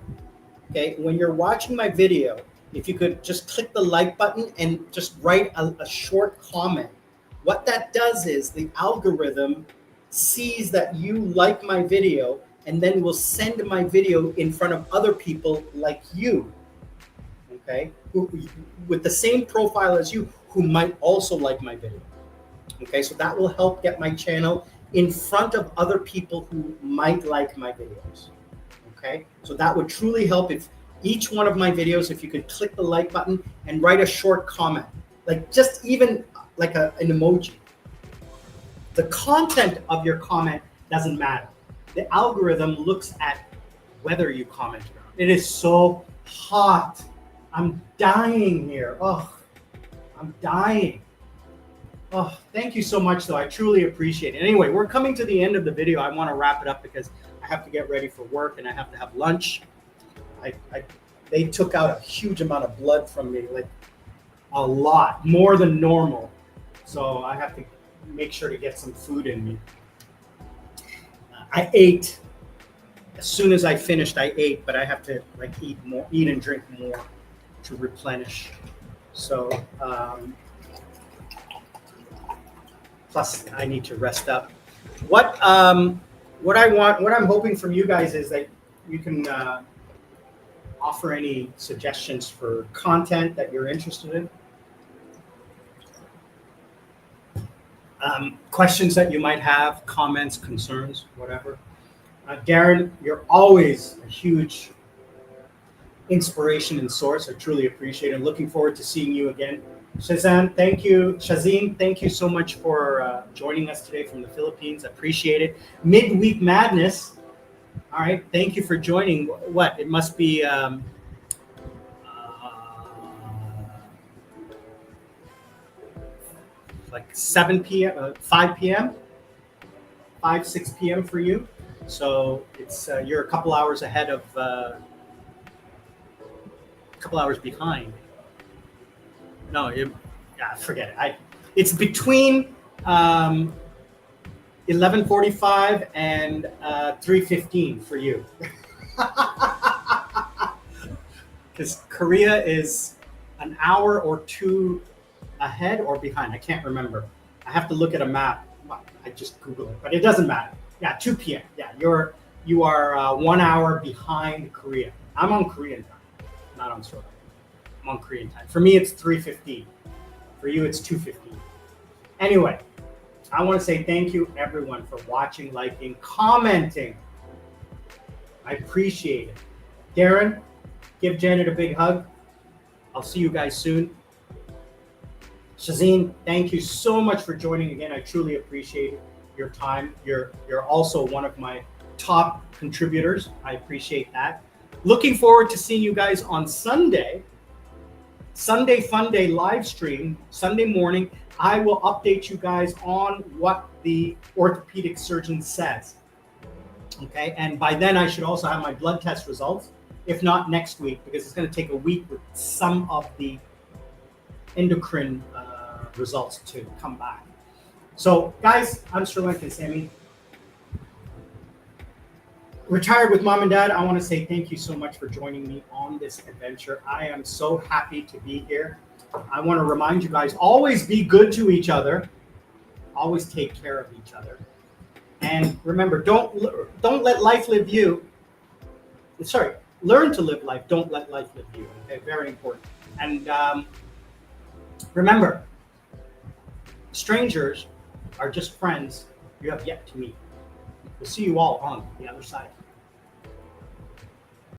A: okay, when you're watching my video, if you could just click the like button and just write a short comment. What that does is the algorithm sees that you like my video and then will send my video in front of other people like you, okay, who with the same profile as you, who might also like my video. Okay, so that will help get my channel in front of other people who might like my videos. Okay, so that would truly help if each one of my videos, if you could click the like button and write a short comment, like just even like an emoji. The content of your comment doesn't matter. The algorithm looks at whether you commented or not. It is so hot. I'm dying here. Oh, I'm dying. Oh, thank you so much, though. I truly appreciate it. Anyway, we're coming to the end of the video. I want to wrap it up because I have to get ready for work and I have to have lunch. They took out a huge amount of blood from me, like a lot, more than normal. So I have to make sure to get some food in me. I ate. As soon as I finished, I ate, but I have to eat and drink more to replenish. So, plus I need to rest up. What I'm hoping from you guys is that you can offer any suggestions for content that you're interested in. Questions that you might have, comments, concerns, whatever. Darren, you're always a huge inspiration and source. I truly appreciate it. Looking forward to seeing you again. Shazine, thank you so much for joining us today from the Philippines. Appreciate it. Midweek Madness. All right, thank you for joining. What? It must be like 7 p.m., 5 p.m., 6 p.m. for you. So it's you're a couple hours ahead of, a couple hours behind. No, forget it. It's between 11:45 and 3:15 for you. Because Korea is an hour or two ahead or behind. I can't remember. I have to look at a map. Well, I just Googled it, but it doesn't matter. Yeah, 2 p.m. Yeah, you are 1 hour behind Korea. I'm on Korean time, not on Seoul. I'm on Korean time. For me, it's 3:15. For you, it's 2:15. Anyway, I want to say thank you, everyone, for watching, liking, commenting. I appreciate it. Darren, Give Janet a big hug. I'll see you guys soon. Shazeen, thank you so much for joining again. I truly appreciate your time. You're also one of my top contributors. I appreciate that. Looking forward to seeing you guys on Sunday. Sunday Fun Day live stream, Sunday morning. I will update you guys on what the orthopedic surgeon says. Okay, and by then I should also have my blood test results, if not next week, because it's going to take a week with some of the endocrine results to come back. So guys, I'm Sri Lankan Sammy. Retired with Mom and Dad, I want to say thank you so much for joining me on this adventure. I am so happy to be here. I want to remind you guys, always be good to each other. Always take care of each other. And remember, don't let life live you. Sorry, learn to live life. Don't let life live you. Okay, very important. And remember, strangers are just friends you have yet to meet. We'll see you all on the other side.